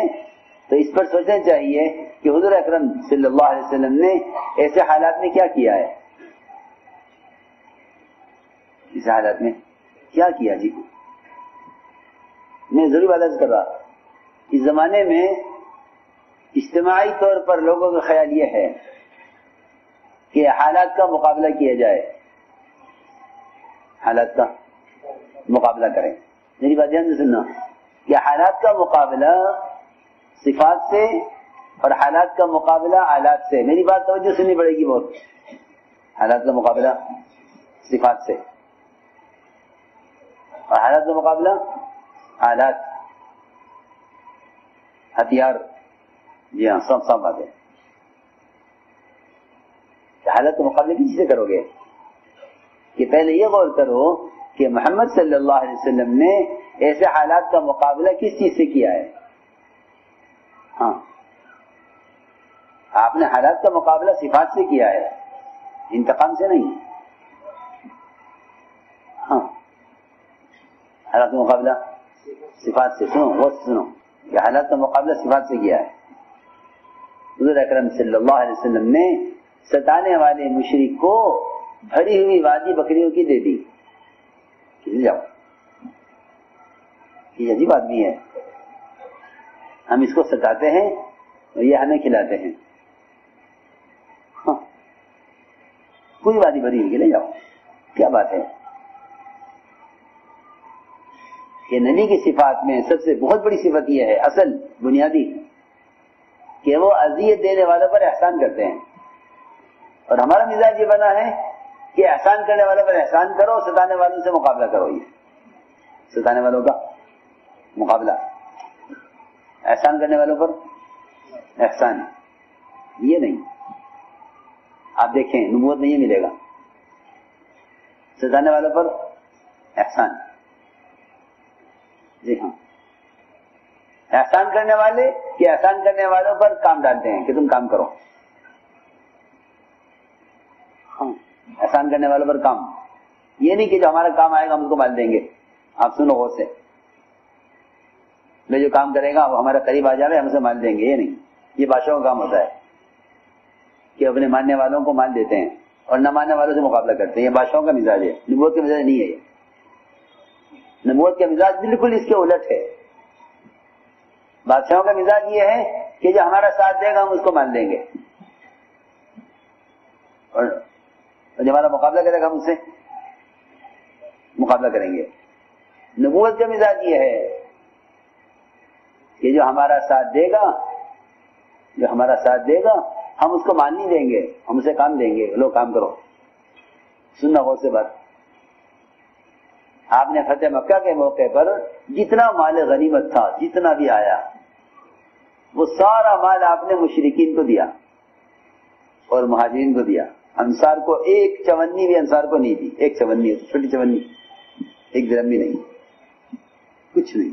تو اس پر سوچنا چاہیے کہ حضور اکرم صلی اللہ علیہ وسلم نے ایسے حالات میں کیا کیا ہے، اس حالات میں کیا کیا. جی میں ضروری بات کر رہا، اس زمانے میں اجتماعی طور پر لوگوں کا خیال یہ ہے کہ حالات کا مقابلہ کیا جائے، حالات کا مقابلہ کریں. میری بات دھیان سے سننا کہ حالات کا مقابلہ صفات سے اور حالات کا مقابلہ آلات سے. میری بات توجہ سننی پڑے گی بہت. حالات کا مقابلہ صفات سے اور حالات کا مقابلہ آلات، ہتھیار. جی ہاں، سب بات ہے. حالات کے مقابلے کس سے کرو گے؟ کہ پہلے یہ غور کرو کہ محمد صلی اللہ علیہ وسلم نے ایسے حالات کا مقابلہ کس چیز سے کیا ہے. ہاں، آپ نے حالات کا مقابلہ صفات سے کیا ہے، انتقام سے نہیں. ہاں، حالات کا مقابلہ صفات سے. سنو کہ حالات کا مقابلہ صفات سے کیا ہے. حضور اکرم صلی اللہ علیہ وسلم نے ستانے والے مشرک کو بھری ہوئی وادی بکریوں کی دے دی. جاؤ، یہ عجیب آدمی ہے، ہم اس کو ستاتے ہیں اور یہ ہمیں کھلاتے ہیں. ہاں، پوری وادی بھری ہوئی لے جاؤ، کیا بات ہے. کہ نبی کی صفات میں سب سے بہت بڑی صفت یہ ہے، اصل بنیادی، کہ وہ اذیت دینے والوں پر احسان کرتے ہیں. اور ہمارا مزاج یہ بنا ہے کہ احسان کرنے والوں پر احسان کرو، ستانے والوں سے مقابلہ کرو. یہ ستانے والوں کا مقابلہ، احسان کرنے والوں پر احسان، یہ نہیں. آپ دیکھیں نبوت میں یہ ملے گا، ستانے والوں پر احسان. جی ہاں، احسان کرنے والے کہ احسان کرنے والوں پر کام ڈالتے ہیں کہ تم کام کرو. ہاں، احسان کرنے والوں پر کام، یہ نہیں کہ جو ہمارا کام آئے گا ہم اس کو مال دیں گے. آپ سنو غور سے، میں جو کام کرے گا وہ ہمارے قریب آ جائے ہم اسے مال دیں گے، یہ نہیں. یہ بادشاہوں کا کام ہوتا ہے کہ اپنے ماننے والوں کو مال دیتے ہیں اور نہ ماننے والوں سے مقابلہ کرتے ہیں. یہ بادشاہوں کا مزاج ہے، نبوت کا مزاج نہیں ہے. یہ نبوت کا مزاج بالکل اس کے الٹ ہے. بادشاہوں کا مزاج یہ ہے کہ جو ہمارا ساتھ دے گا ہم اس کو مان لیں گے، اور جو ہمارا مقابلہ کرے گا ہم اس سے مقابلہ کریں گے. نبوت کا مزاج یہ ہے کہ جو ہمارا ساتھ دے گا، جو ہمارا ساتھ دے گا ہم اس کو مان نہیں دیں گے، ہم اسے کام دیں گے. لو کام کرو. سننا غور سے بات. آپ نے فتح مکہ کے موقع پر جتنا مال غنیمت تھا، جتنا بھی آیا، وہ سارا مال آپ نے مشرکین کو دیا اور مہاجرین کو دیا. انصار کو ایک چونی بھی انصار کو نہیں دی. ایک چونی، چھوٹی چونی، ایک درہم بھی نہیں، کچھ نہیں.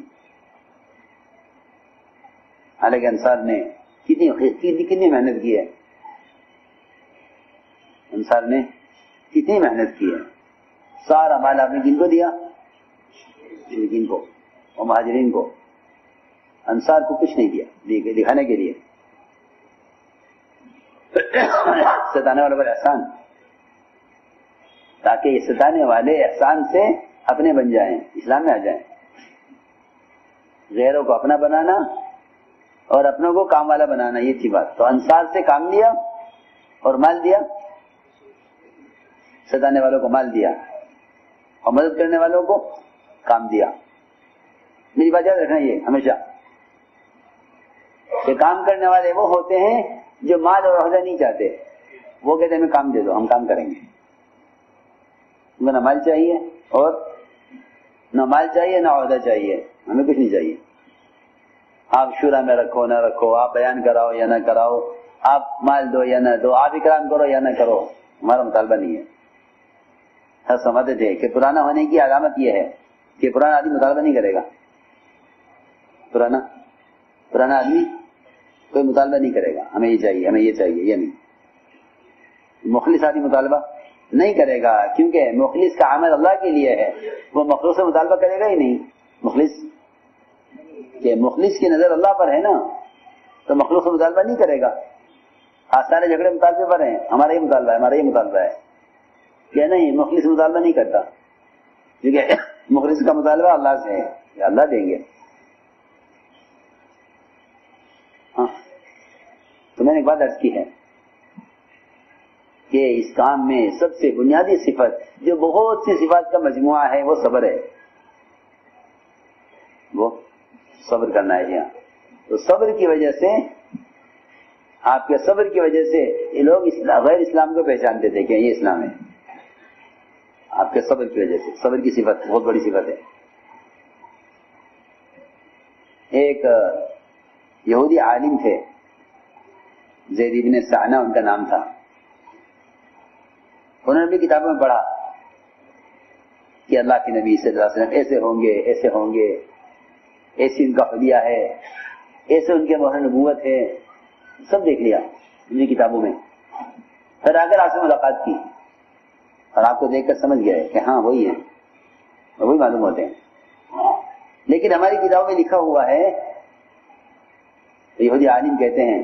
حالانکہ انصار نے کتنی محنت کی ہے. انصار نے کتنی محنت کی ہے. سارا مال آپ نے کن کو دیا؟ مشرکین کو اور مہاجرین کو. انصار کو کچھ نہیں دیا، دکھانے کے لیے. ستانے والوں پر احسان، تاکہ یہ ستانے والے احسان سے اپنے بن جائیں، اسلام میں آ جائیں. غیروں کو اپنا بنانا اور اپنوں کو کام والا بنانا، یہ تھی بات. تو انصار سے کام لیا اور مال دیا، ستانے والوں کو مال دیا اور مدد کرنے والوں کو کام دیا. میری بات یاد رکھنا یہ ہمیشہ کہ کام کرنے والے وہ ہوتے ہیں جو مال اور عہدہ نہیں چاہتے. وہ کہتے ہیں ہمیں کام دے دو، ہم کام کریں گے. ہمیں نہ مال چاہیے اور نہ مال چاہیے نہ عہدہ چاہیے، ہمیں کچھ نہیں چاہیے. آپ شورا میں رکھو نہ رکھو، آپ بیان کراؤ یا نہ کراؤ، آپ مال دو یا نہ دو، آپ اکرام کرو یا نہ کرو، ہمارا مطالبہ نہیں ہے. ہم سمجھتے تھے کہ پرانا ہونے کی علامت یہ ہے کہ پرانا آدمی مطالبہ نہیں کرے گا. پرانا آدمی کوئی مطالبہ نہیں کرے گا، ہمیں یہ چاہیے، ہمیں یہ چاہیے، یہ نہیں. مخلص آدمی مطالبہ نہیں کرے گا، کیونکہ مخلص کا عمل اللہ کے لیے ہے. وہ مخلوق سے مطالبہ کرے گا ہی نہیں. مخلص کی نظر اللہ پر ہے نا، تو مخلوق سے مطالبہ نہیں کرے گا. آج سارے جھگڑے مطالبے پر ہیں، ہمارا یہ مطالبہ ہے، ہمارا یہ مطالبہ ہے. کہ نہیں، مخلص مطالبہ نہیں کرتا، کیونکہ مخلص کا مطالبہ اللہ سے ہے کہ اللہ دیں گے. ہاں، تو میں نے ایک بات عرض کی ہے کہ اس کام میں سب سے بنیادی صفت جو بہت سی صفات کا مجموعہ ہے وہ صبر ہے. وہ صبر کرنا ہے. یہاں تو صبر کی وجہ سے، آپ کے صبر کی وجہ سے یہ لوگ غیر اسلام کو پہچانتے تھے کہ یہ اسلام ہے. آپ کے صبر کی وجہ سے. صبر کی صفت بہت بڑی صفت ہے. ایک یہودی عالم تھے، زید بن سعنہ ان کا نام تھا. انہوں نے بھی کتابوں میں پڑھا کہ اللہ کے نبی صلی اللہ علیہ وسلم ایسے ہوں گے، ایسے ہوں گے، ایسی ان کا حلیہ ہے، ایسے ان کے مہر نبوت ہے. سب دیکھ لیا ان کی کتابوں میں. پھر آ کر آپ سے ملاقات کی اور آپ کو دیکھ کر سمجھ گئے کہ ہاں وہی ہے، وہی معلوم ہوتے ہیں. لیکن ہماری کتابوں میں لکھا ہوا ہے، یہودی عالم کہتے ہیں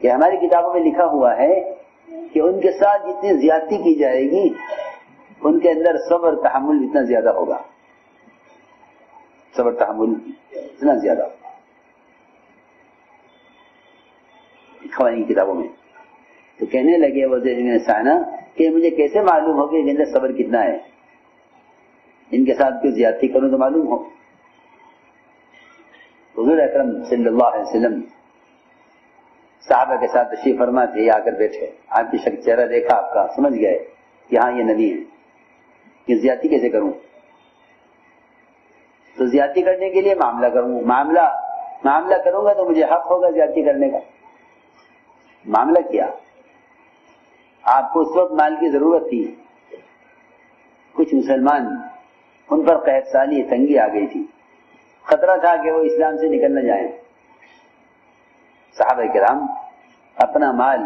کہ ہماری کتابوں میں لکھا ہوا ہے کہ ان کے ساتھ جتنی زیادتی کی جائے گی ان کے اندر صبر تحمل اتنا زیادہ ہوگا. صبر تحمل اتنا زیادہ ہوگا لکھا ہوا ان کی کتابوں میں. تو کہنے لگے وہ زید بن سعنہ کہ مجھے کیسے معلوم ہو کہ ان کے اندر صبر کتنا ہے، ان کے ساتھ کوئی زیادتی کروں تو معلوم ہو. حضور اکرم صلی اللہ علیہ وسلم صحابہ کے ساتھ تشریف فرما تھے، یہ آ کر بیٹھے، آپ کی شکل چہرہ دیکھا آپ کا، سمجھ گئے کہ ہاں یہ نبی ہیں، یہ زیادتی کیسے کروں؟ تو زیادتی کرنے کے لیے معاملہ کروں، معاملہ کروں گا تو مجھے حق ہوگا زیادتی کرنے کا۔ معاملہ کیا؟ آپ کو اس وقت مال کی ضرورت تھی، کچھ مسلمان ان پر قحط سالی تنگی آ گئی تھی، خطرہ تھا کہ وہ اسلام سے نکل نہ جائیں۔ صحابہ کرام اپنا مال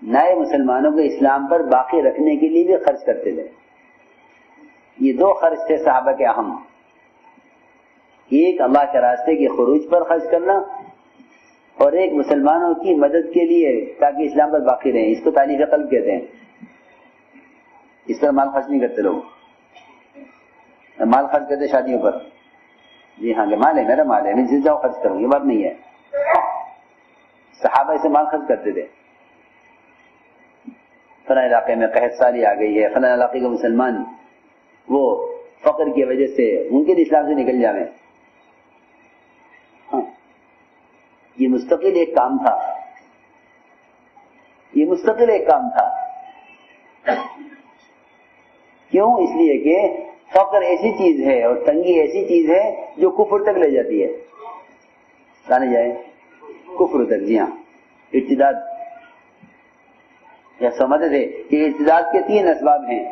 نئے مسلمانوں کے اسلام پر باقی رکھنے کے لیے بھی خرچ کرتے تھے۔ یہ دو خرچ تھے صحابہ کے اہم، ایک اللہ کے راستے کے خروج پر خرچ کرنا، اور ایک مسلمانوں کی مدد کے لیے تاکہ اسلام پر باقی رہیں۔ اس کو تعلیف قلب کہتے ہیں۔ اس طرح مال خرچ نہیں کرتے لوگ، مال خرچ کرتے شادیوں پر، جی ہاں کہ مال ہے میرا، مال ہے میں جس جاؤ خرچ کروں، یہ بات نہیں ہے۔ صحابہ اسے مال خرچ کرتے تھے۔ فلاں علاقے میں قحط سالی آ گئی ہے، فلاں علاقے کے مسلمان وہ فقر کی وجہ سے ممکن اسلام سے نکل جائیں، ہاں یہ مستقل ایک کام تھا، یہ مستقل ایک کام تھا۔ کیوں؟ اس لیے کہ فقر ایسی چیز ہے اور تنگی ایسی چیز ہے جو کفر تک لے جاتی ہے، کہاں لے جائے؟ کفر تک، جی ہاں۔ ارتداد، یا سمجھتے تھے کہ ارتداد کے 3 اسباب ہیں،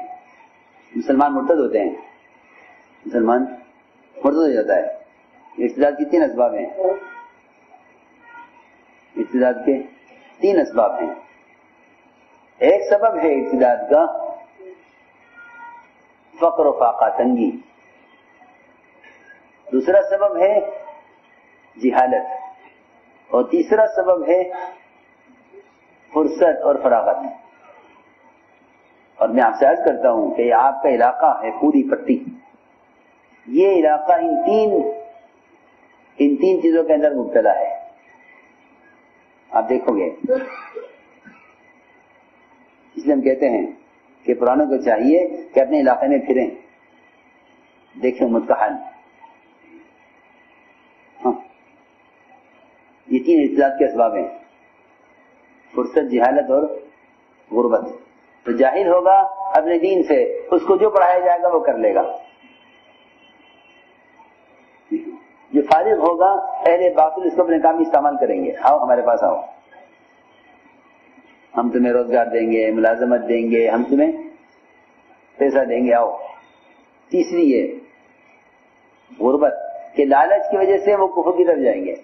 مسلمان مرتد ہوتے ہیں، مسلمان مرتد ہو جاتا ہے۔ ارتداد کے 3 اسباب ہیں، ارتداد کے 3 اسباب ہیں۔ ایک سبب ہے ارتداد کا فقر و فاقہ، تنگی۔ دوسرا سبب ہے جہالت، اور تیسرا سبب ہے فرصت اور فراغت۔ اور میں آپ سے عرض کرتا ہوں کہ آپ کا علاقہ ہے پوری پٹی، یہ علاقہ ان تین چیزوں کے اندر مبتلا ہے، آپ دیکھو گے۔ اس لیے ہم کہتے ہیں کہ پرانوں کو چاہیے کہ اپنے علاقے میں پھریں، دیکھیں امت کا حال۔ ہاں یہ 3 ارتداد کے اسباب ہیں، فرصت، جہالت اور غربت۔ تو جاہل ہوگا اپنے دین سے، اس کو جو پڑھایا جائے گا وہ کر لے گا۔ جو فارغ ہوگا اہل باطل اس کو اپنے کام میں استعمال کریں گے، آؤ ہمارے پاس آؤ، ہم تمہیں روزگار دیں گے، ملازمت دیں گے، ہم تمہیں پیسہ دیں گے، آؤ۔ تیسری ہے غربت، کہ لالچ کی وجہ سے وہ کفر کی طرف جائیں گے۔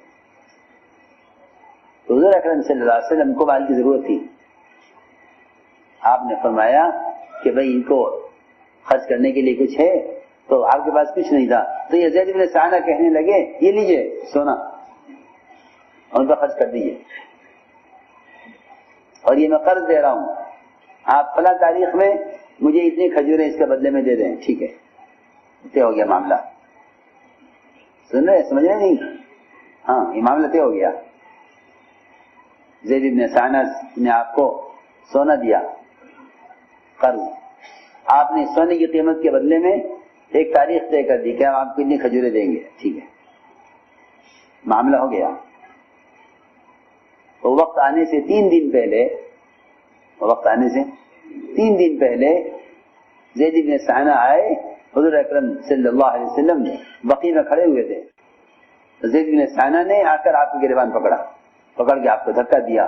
تو حضور اکرم صلی اللہ علیہ وسلم کو مال کی ضرورت تھی، آپ نے فرمایا کہ بھائی ان کو خرچ کرنے کے لیے کچھ ہے، تو آپ کے پاس کچھ نہیں تھا، تو یہ زید بن سانہ کہنے لگے یہ لیجئے سونا، اور ان کا خرچ کر دیجئے، اور یہ میں قرض دے رہا ہوں، آپ فلاں تاریخ میں مجھے اتنی کھجوریں اس کے بدلے میں دے دیں، ٹھیک ہے، طے ہو گیا معاملہ۔ سن رہے، سمجھ رہے نہیں؟ ہاں یہ معاملہ طے ہو گیا۔ زید بن سانہ نے آپ کو سونا دیا، قرض، آپ نے سونے کی قیمت کے بدلے میں ایک تاریخ طے کر دی کہ ہم آپ کو اتنی کھجوریں دیں گے، ٹھیک ہے، معاملہ ہو گیا۔ تو وقت آنے سے 3 دن پہلے، وقت آنے سے 3 دن پہلے زید بن سانہ آئے، حضور اکرم صلی اللہ علیہ وسلم بقیع میں کھڑے ہوئے تھے، زید بن سانہ نے آ کر آپ کی گریبان پکڑ کے آپ کو دھکا دیا،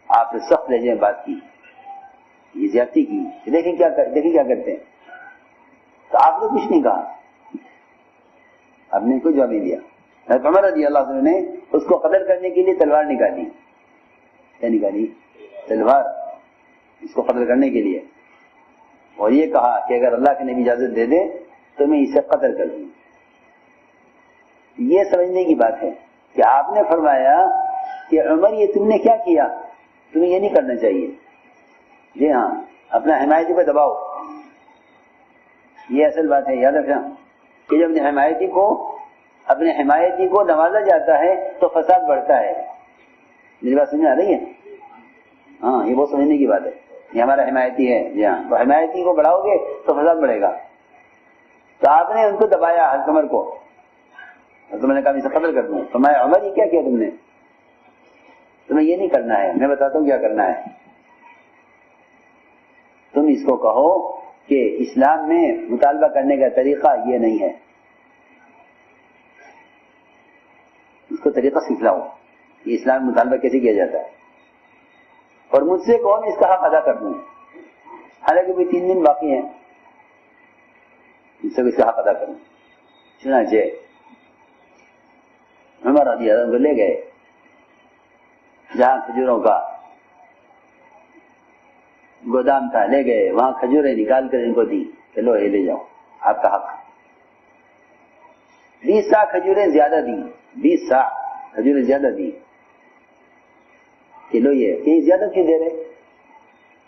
آپ سے سخت لہجے میں بات کی، یہ زیادتی کی، دیکھیں کیا کرتے ہیں۔ تو آپ نے کچھ نہیں کہا، آپ نے کوئی جواب نہیں دیا۔ حضرت عمر رضی اللہ عنہ نے اس کو قتل کرنے کے لیے تلوار نکالی، کیا نکالی؟ تلوار، اس کو قتل کرنے کے لیے، اور یہ کہا کہ اگر اللہ کے نبی اجازت دے دے تو میں اسے قتل کر دوں۔ یہ سمجھنے کی بات ہے کہ آپ نے فرمایا کہ عمر یہ تم نے کیا کیا، تمہیں یہ نہیں کرنا چاہیے، جی ہاں اپنا حمایتی پہ دباؤ۔ یہ اصل بات ہے، یاد رکھنا کہ جب اپنے حمایتی کو نوازا جاتا ہے تو فساد بڑھتا ہے۔ میری بات سمجھ آ رہی ہے؟ ہاں یہ بہت سمجھنے کی بات ہے، یہ ہمارا حمایتی ہے، جی ہاں، تو حمایتی کو بڑھاؤ گے تو فساد بڑھے گا۔ تو آپ نے ان کو دبایا، حضرت عمر کو، تو میں نے کہا اسے قتل کر دوں. تو میں عمر یہ کیا کیا تم نے؟ تمہیں یہ نہیں کرنا ہے، میں بتاتا ہوں کیا کرنا ہے. تم اس کو کہو کہ اسلام میں مطالبہ کرنے کا طریقہ یہ نہیں ہے، اس کو طریقہ سکھلاؤ، یہ اسلام میں مطالبہ کیسے کیا جاتا ہے، اور مجھ سے کہو میں اس کا حق ادا کر دوں. حالانکہ بھی 3 دن باقی ہیں، اس سے اس کا حق ادا کروں. چنانچہ عمر رضی اللہ عنہ کو لے گئے جہاں کھجوروں کا گودام تھا، لے گئے وہاں کھجوریں نکال کر ان کو دی کہ لو یہ لے جاؤ، آپ کا حق. 20 سا کھجوریں زیادہ دی، 20 سا کھجوریں زیادہ دی کہ لو یہ زیادہ کیوں دے رہے،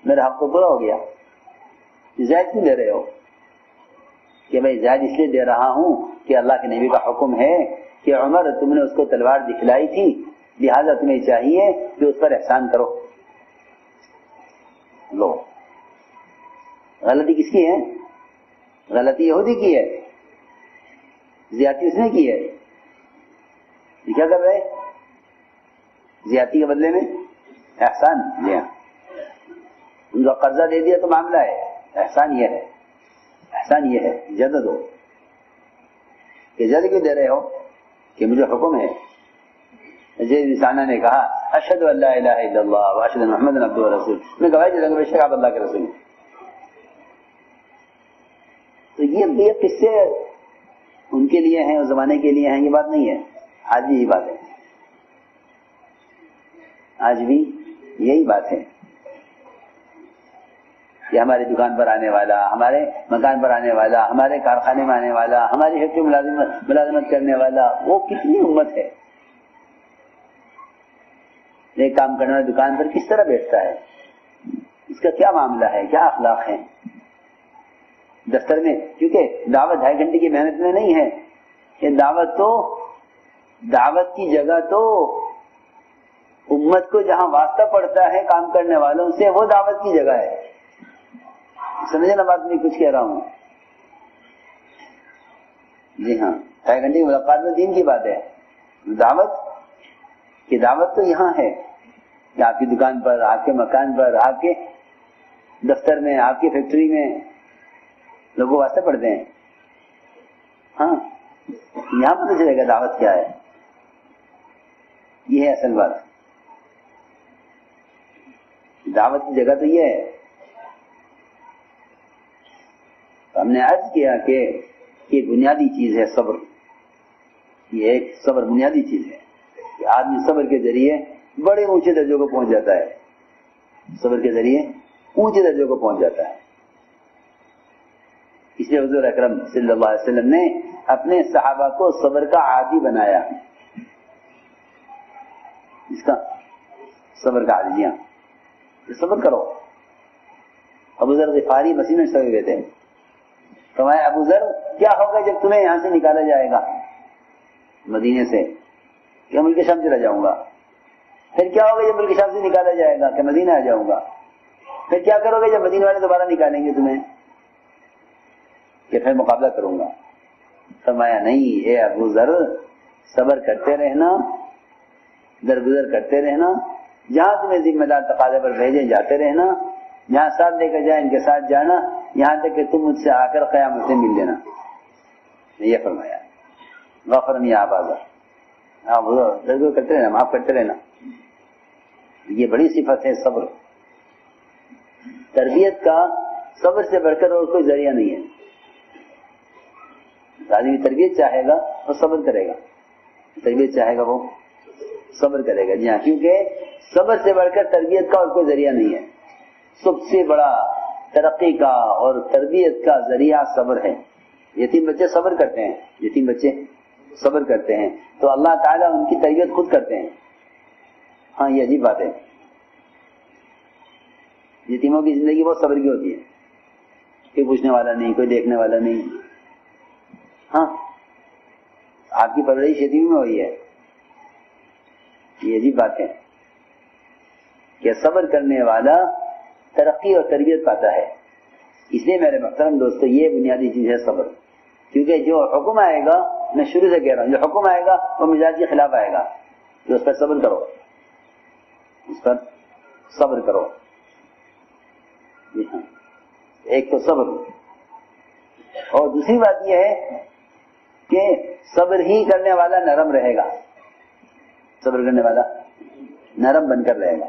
میرا حق تو پورا ہو گیا، زائد کیوں دے رہے ہو؟ کہ بھائی زائد اس لیے دے رہا ہوں کہ اللہ کے نبی کا حکم ہے کہ عمر تم نے اس کو تلوار دکھلائی تھی، لہذا تمہیں چاہیے کہ اس پر احسان کرو. لو، غلطی کس کی ہے؟ غلطی یہودی کی ہے، زیادتی اس نے کی ہے. یہ کیا کر رہے؟ زیادتی کے بدلے میں احسان. جی ہاں، ان کا قرضہ دے دیا تو معاملہ ہے، احسان یہ ہے، احسان یہ ہے زیادہ دو. کہ زیادہ کیوں دے رہے ہو؟ کہ مجھے حکم ہے. زید بن ثانیہ نے کہا اشہد ان لا الہ الا اللہ واشہد ان محمد عبدہ ورسولہ، میں گواہی دیتا ہوں کہ بے شک آپ اللہ کے رسول ہیں. تو یہ قصے ان کے لیے ہیں، اس زمانے کے لیے ہیں، یہ بات نہیں ہے. آج بھی یہی بات ہے، آج بھی یہی بات ہے کہ ہماری دکان پر آنے والا، ہمارے مکان پر آنے والا، ہمارے کارخانے میں آنے والا، ہماری فیکٹری ملازمت کرنے والا، وہ کتنی امت ہے. ایک کام کرنے والا دکان پر کس طرح بیٹھتا ہے، اس کا کیا معاملہ ہے، کیا اخلاق ہے. دفتر میں کیونکہ دعوت 2.5 گھنٹے کی محنت میں نہیں ہے، یہ دعوت کی جگہ تو امت کو جہاں واسطہ پڑتا ہے کام کرنے والوں سے، وہ دعوت کی جگہ ہے. سمجھے نا بات میں کچھ کہہ رہا ہوں؟ جی ہاں، 2.5 گھنٹے کی ملاقات میں دین کی بات ہے. دعوت تو یہاں ہے کہ آپ کی دکان پر، آپ کے مکان پر، آپ کے دفتر میں، آپ کی فیکٹری میں لوگوں واسطے پڑھتے ہیں. ہاں، یہاں پتہ چلے گا دعوت کیا ہے. یہ ہے اصل بات. دعوت کی جگہ تو یہ ہے. ہم نے عرض کیا کہ یہ بنیادی چیز ہے صبر. یہ ایک صبر بنیادی چیز ہے کہ آدمی صبر کے ذریعے بڑے اونچے درجوں کو پہنچ جاتا ہے. صبر کے ذریعے اونچے درجوں کو پہنچ جاتا ہے. اس لیے حضور اکرم صلی اللہ علیہ وسلم نے اپنے صحابہ کو صبر کا عادی بنایا. اس کا صبر کا عادی. صبر کرو. ابو ذر غفاری مسیح میں سوئے ہوئے تھے. فرمایا ابو ذر کیا ہوگا جب تمہیں یہاں سے نکالا جائے گا مدینے سے، کہ ملک شام چلا جاؤں گا. پھر کیا ہوگا جب ملک شام سے نکالا جائے گا کہ مدینہ آ جاؤں گا. پھر کیا کرو گے جب مدینے والے دوبارہ نکالیں گے تمہیں، کہ پھر مقابلہ کروں گا. فرمایا نہیں اے ابو ذر، صبر کرتے رہنا، درگزر کرتے رہنا، جہاں تمہیں ذمہ دار تقاضے پر بھیجے جاتے رہنا، جہاں ساتھ لے کر جائیں ان کے ساتھ جانا، یہاں تک کہ تم مجھ سے آ کر قیامت سے مل لینا. یہ فرمایا غفرنی آبادہ. آپ درگزر کرتے رہنا، معاف کرتے رہنا. یہ بڑی صفت ہے صبر. تربیت کا صبر سے بڑھ کر اور کوئی ذریعہ نہیں ہے. آدمی تربیت چاہے گا وہ صبر کرے گا، تربیت چاہے گا وہ صبر کرے گا. جی ہاں، کیونکہ صبر سے بڑھ کر تربیت کا اور کوئی ذریعہ نہیں ہے. سب سے بڑا ترقی کا اور تربیت کا ذریعہ صبر ہے. یتیم بچے صبر کرتے ہیں، یتیم بچے صبر کرتے ہیں تو اللہ تعالیٰ ان کی تربیت خود کرتے ہیں. ہاں، یہ عجیب بات ہے. یتیموں کی زندگی بہت صبر کی ہوتی ہے. کوئی پوچھنے والا نہیں، کوئی دیکھنے والا نہیں. ہاں، آپ کی پرورش یتیم میں ہوئی ہے. یہ عجیب بات ہے کہ صبر کرنے والا ترقی اور تربیت پاتا ہے. اس لیے میرے محترم دوستو یہ بنیادی چیز ہے صبر. کیونکہ جو حکم آئے گا میں شروع سے کہہ رہا ہوں جو حکم آئے گا وہ مزاج کے خلاف آئے گا کہ اس پر صبر کرو، اس پر صبر کرو. جی ہاں، ایک تو صبر، اور دوسری بات یہ ہے کہ صبر ہی کرنے والا نرم رہے گا. صبر کرنے والا نرم بن کر رہے گا.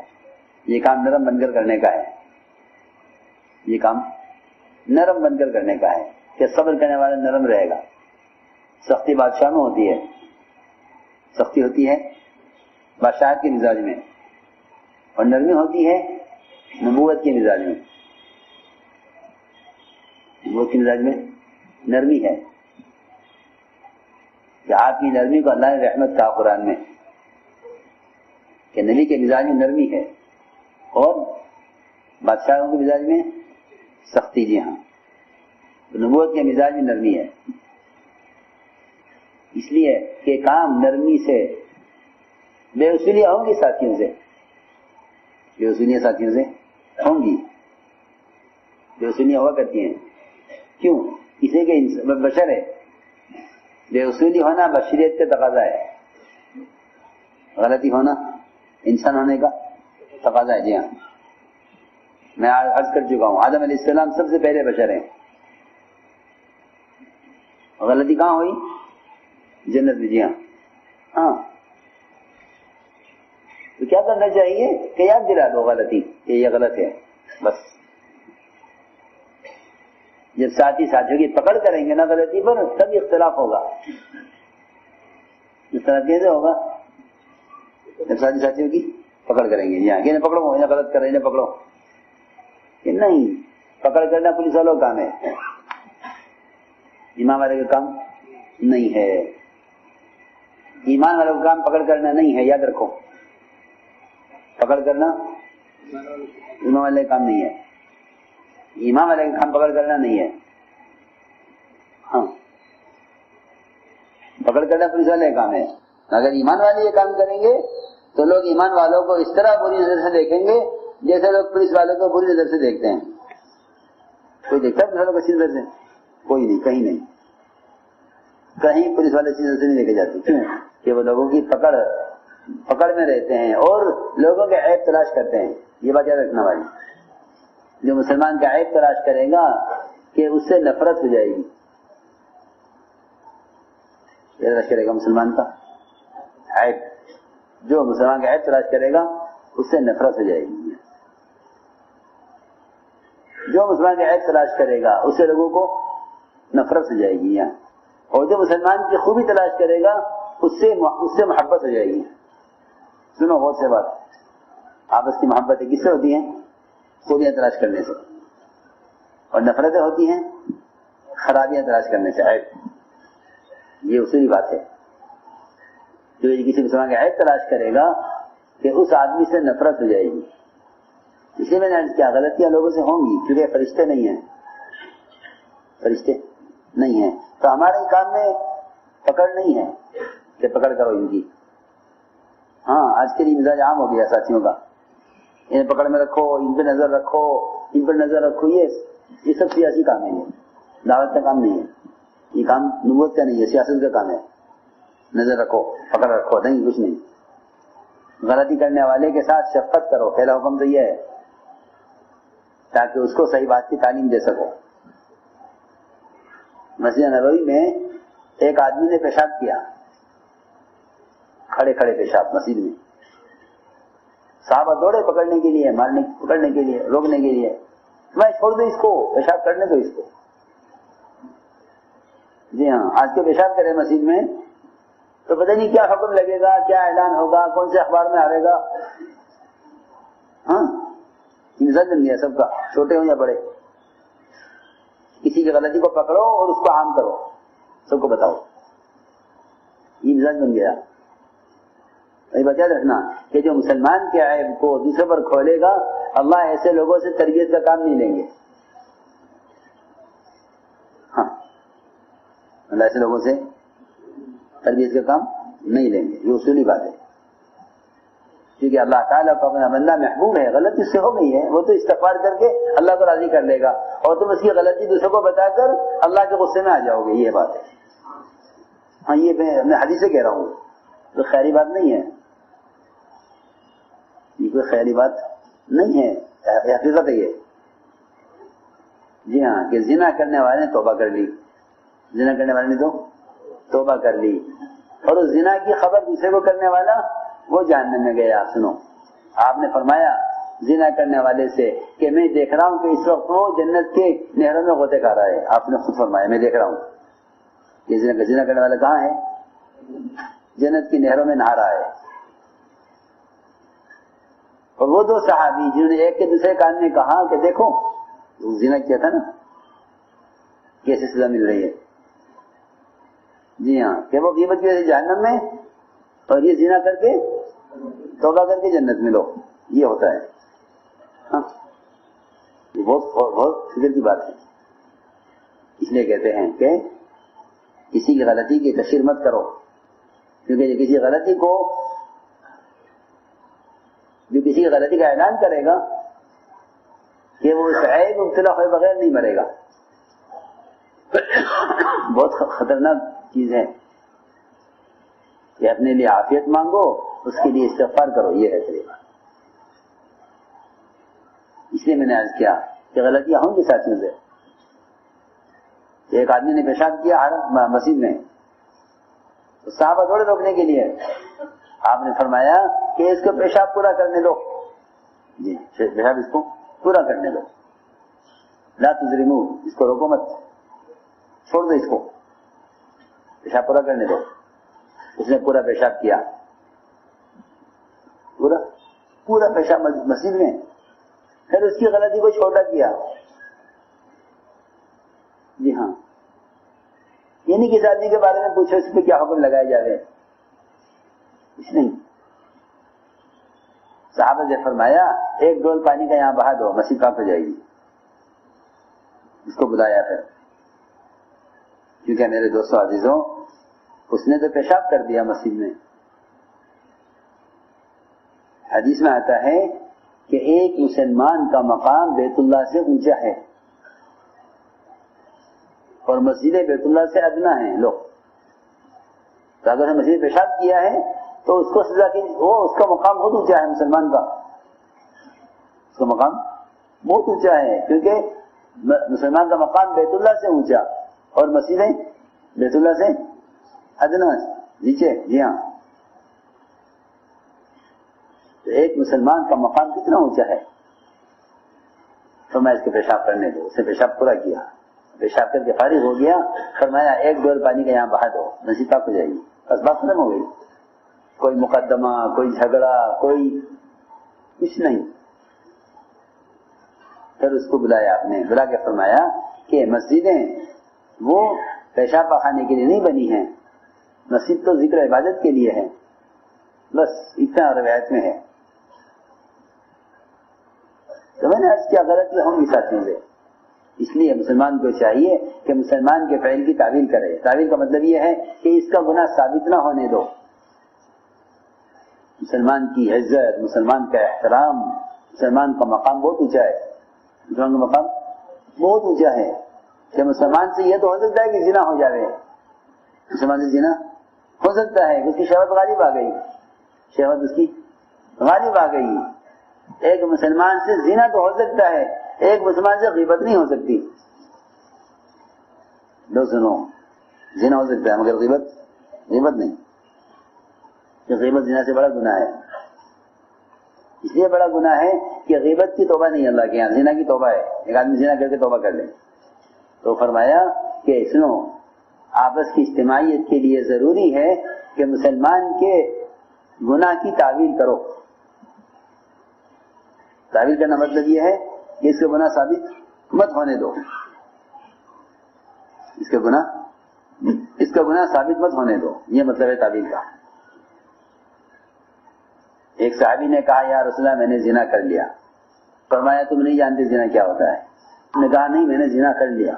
یہ کام نرم بن کر کرنے کا ہے، یہ کام نرم بن کر کرنے کا ہے کہ صبر کرنے والا نرم رہے گا. سختی بادشاہ میں ہوتی ہے، سختی ہوتی ہے بادشاہت کے مزاج میں، اور نرمی ہوتی ہے نبوت کے مزاج میں. نبوت کے مزاج میں نرمی ہے کہ آپ کی نرمی کو اللہ نے رحمت کہا قرآن میں کہ نبی کے مزاج میں نرمی ہے، اور بادشاہوں کے مزاج میں سختی. جی ہاں، نبوت کے مزاج میں نرمی ہے، اس لیے کہ کام نرمی سے. بے وصولیاں ہوں گی ساتھیوں سے، بے وصولیاں ساتھیوں سے ہوں گی، بے وصولیاں ہوا کرتی ہیں. کیوں؟ اس لیے کہ بشر ہے، بے وصولی ہونا بشریت کا تقاضا ہے، غلطی ہونا انسان ہونے کا تقاضا ہے. جی ہاں، میں عرض کر چکا ہوں آدم علیہ السلام سب سے پہلے بشر ہیں. غلطی کہاں ہوئی؟ جنت میں. جی ہاں. ہاں، تو کیا کرنا چاہیے کہ یاد دلا دو غلطی کہ یہ غلط ہے. بس جب ساتھی ساتھیوں کی پکڑ کریں گے نا غلطی پر، تب اختلاف ہوگا. اختلاف کیسے ہوگا؟ جب ساتھی ساتھیوں کی پکڑ کریں گے. یہاں کہ پکڑو، انہیں غلط کر رہے ہیں پکڑو. کہ نہیں، پکڑ کرنا پولیس والوں کا کام ہے، امام والے کا کام نہیں ہے. ایمان والوں کا کام پکڑ کرنا نہیں ہے، یاد رکھو. پکڑ کرنا ایمان والے کا کام نہیں ہے، ایمان والے کا کام پکڑ کرنا نہیں ہے. ہاں، پکڑ کرنا پولیس والے کا کام ہے. اگر ایمان والے یہ کام کریں گے تو لوگ ایمان والوں کو اس طرح بری نظر سے دیکھیں گے جیسے لوگ پولیس والوں کو بری نظر سے دیکھتے ہیں. کوئی دیکھتا ہے پولیس والوں کو اچھی نظر سے؟ کوئی نہیں، کہیں نہیں، کہیں پولیس والے اچھی نظر سے نہیں دیکھے جاتے. کیوں؟ کہ وہ لوگوں کی پکڑ میں رہتے ہیں اور لوگوں کے عیب تلاش کرتے ہیں. یہ بات یاد رکھنا والی. جو مسلمان کا عیب تلاش کرے گا کہ اس سے نفرت ہو جائے گی. تلاش کرے گا مسلمان کا عیب، جو مسلمان کا عیب تلاش کرے گا اس سے نفرت ہو جائے گی. جو مسلمان کا عیب تلاش کرے گا اس سے لوگوں کو نفرت ہو جائے گی. اور جو مسلمان کی خوبی تلاش کرے گا اس سے محبت ہو جائے گی. سنو غور سے بات، آپس کی محبتیں کس سے ہوتی ہیں؟ خوبیاں تلاش کرنے سے. اور نفرتیں ہوتی ہیں خرابیاں تلاش کرنے سے، عیب. یہ اصولی بات ہے. جو کسی مسلمان کا عیب تلاش کرے گا کہ اس آدمی سے نفرت ہو جائے گی. اس لیے میں نے کیا غلطیاں لوگوں سے ہوں گی کیونکہ فرشتے نہیں ہیں، فرشتے نہیں ہیں. تو ہمارے کام میں پکڑ نہیں ہے کہ پکڑ کرو ان کی. ہاں، آج کے لیے مزاج عام ہو گیا ساتھیوں کا، انہیں پکڑ میں رکھو، ان پہ نظر رکھو، ان پر نظر رکھو. یہ سب سیاسی کام ہے، یہ دعوت کا کام نہیں ہے، یہ کام نبوت کا نہیں ہے، سیاست کا کام ہے. نظر رکھو، پکڑ رکھو، نہیں کچھ نہیں. غلطی کرنے والے کے ساتھ شفقت کرو، پہلا حکم تو یہ ہے تاکہ اس کو صحیح بات کی تعلیم دے سکو. مسجد نبوی میں ایک آدمی نے پیشاب کیا، کھڑے کھڑے پیشاب مسجد میں. صحابہ دوڑے پکڑنے کے لیے، پکڑنے کے لیے، روکنے کے لیے. میں چھوڑ دو اس کو، پیشاب کرنے دو اس کو. جی ہاں، آج کے پیشاب کرے مسجد میں تو پتہ نہیں کیا حکم لگے گا، کیا اعلان ہوگا، کون سے اخبار میں آئے گا. ہاں، مزاج بن گیا سب کا، چھوٹے ہوں یا بڑے. کسی کی غلطی کو پکڑو اور اس کو عام کرو، سب کو بتاؤ. یہ مزاج بن گیا. بچہ رکھنا کہ جو مسلمان کے عیب کو دوسرے پر کھولے گا، اللہ ایسے لوگوں سے تربیت کا کام نہیں لیں گے. ہاں، اللہ ایسے لوگوں سے تربیت کا کام نہیں لیں گے. یہ اصولی بات ہے. کیونکہ اللہ تعالیٰ کو اپنا بندہ محبوب ہے. غلطی اس سے ہو گئی ہے، وہ تو استغفار کر کے اللہ کو راضی کر لے گا، اور تم اس کی غلطی دوسروں کو بتا کر اللہ کے غصے میں آ جاؤ گے. یہ بات ہے. ہاں یہ میں حدیث سے کہہ رہا ہوں، تو خیری بات نہیں ہے، یہ کوئی خیری بات نہیں ہے، حقیقت ہے یہ. جی ہاں، کہ زنا کرنے والے نے توبہ کر لی، زنا کرنے والے نے تو توبہ کر لی، اور اس زنا کی خبر دوسرے کو کرنے والا وہ جہنم میں گیا. سنو، آپ نے فرمایا زنا کرنے والے سے کہ میں دیکھ رہا ہوں کہ اس وقت وہ جنت کے نہروں میں غوطے کھا رہا ہے. آپ نے خود فرمایا میں دیکھ رہا ہوں کہ زنا کرنے والا کہاں ہے؟ جنت کی نہروں میں نہا رہا ہے. اور وہ دو صحابی جنہوں نے ایک کے دوسرے کان میں کہا کہ دیکھو زنا کیا تھا نا، کیسے سزا مل رہی ہے. جی ہاں، کہ وہ غیبت کی وجہ سے جہنم میں، اور یہ زنا کر کے توبہ کر کے جنت میں. لو یہ ہوتا ہے. ہاں، یہ بہت فکر کی بات ہے. اس لیے کہتے ہیں کہ کسی کی غلطی کی تشہیر مت کرو، کیونکہ جو کسی غلطی کا اعلان کرے گا کہ وہ اس عیب مبتلا ہوئے بغیر نہیں مرے گا. بہت خطرناک چیز ہے کہ اپنے لیے عافیت مانگو، اس کے لیے استغفار کرو. یہ ہے طریقہ. اس لیے میں نے عرض کیا کہ غلطیاں ہوں گی ساتھیوں سے. ایک آدمی نے پیشاب کیا مسجد میں، تو صحابہ تھوڑے روکنے کے لیے، آپ نے فرمایا کہ اس کو پیشاب پورا کرنے دو. جی، پیشاب اس کو پورا کرنے دو، لا تجرمو، اس کو روکو مت، چھوڑ دو اس کو، پیشاب پورا کرنے دو. اس نے پورا پیشاب کیا، پورا پیشاب مسجد میں. پھر اس کی غلطی کو چھوٹا کیا. جی ہاں، یعنی کس آدمی کے بارے میں پوچھو اس پہ کیا حکم لگائے جا رہے، کچھ نہیں. صحابہ نے فرمایا ایک ڈول پانی کا یہاں بہا دو، مسجد پاک ہو جائے گی. اس کو بلایا پھر، کیونکہ میرے دوستوں عزیزوں، اس نے تو پیشاب کر دیا مسجد میں. حدیث میں آتا ہے کہ ایک مسلمان کا مقام بیت اللہ سے اونچا ہے، اور مسجد بیت اللہ سے ادنا ہے. لوگ تو اگر مسجد پیشاب کیا ہے تو اس کو سزا کی، وہ اس کا مقام بہت اونچا ہے. مسلمان کا اس کا مقام بہت اونچا ہے، کیونکہ مسلمان کا مقام بیت اللہ سے اونچا اور مسجدیں بیت اللہ سے ادنا نیچے. جی ہاں، تو ایک مسلمان کا مقام کتنا اونچا ہے. فرمایا اس کو پیشاب کرنے دو. اس نے پیشاب پورا کیا، پیشاب کر کے فارغ ہو گیا. فرمایا ایک ڈول پانی کا یہاں بہا دو، مسجد پاک ہو جائے گی. بس بات ختم ہو گئی. کوئی مقدمہ، کوئی جھگڑا، کوئی کچھ نہیں. پھر اس کو بلایا، آپ نے بلا کے فرمایا کہ مسجدیں وہ پیشاب پخانے کے لیے نہیں بنی ہیں، مسجد تو ذکر عبادت کے لیے ہے. بس اتنا روایت میں ہے. تو میں نے عرض کیا غلطی ہوں گی ساتھیوں سے. اس لیے مسلمان کو چاہیے کہ مسلمان کے فعل کی تعویل کرے. تعویل کا مطلب یہ ہے کہ اس کا گناہ ثابت نہ ہونے دو. مسلمان کی عزت، مسلمان کا احترام، مسلمان کا مقام بہت اونچا ہے. مسلمان کا مقام بہت اونچا ہے کہ مسلمان سے یہ تو ہو سکتا ہے کہ زنا ہو جائے، مسلمان سے زنا ہو سکتا ہے کہ اس کی شہوت غالب آ گئی، شہوت اس کی غالب آ گئی. ایک مسلمان سے زنا تو ہو سکتا ہے، ایک مسلمان سے غیبت نہیں ہو سکتی. لو سنو، زنا ہو سکتا ہے مگر غیبت نہیں. کہ غیبت زنا سے بڑا گناہ ہے. اس لیے بڑا گناہ ہے کہ غیبت کی توبہ نہیں اللہ کے یہاں، زنا کی توبہ ہے. ایک آدمی زنا کر کے توبہ کر لے. تو فرمایا کہ سنو، آپس کی اجتماعیت کے لیے ضروری ہے کہ مسلمان کے گناہ کی تعویل کرو. تعویل کرنا مطلب یہ ہے کہ اس کا گناہ ثابت مت ہونے دو. اس کا گناہ ثابت مت ہونے دو، یہ مطلب ہے تعویل کا. ایک صحابی نے کہا یا رسول اللہ میں نے زنا کر لیا. فرمایا تم نہیں جانتے زنا کیا ہوتا ہے؟ اس نے کہا نہیں میں نے زنا کر لیا.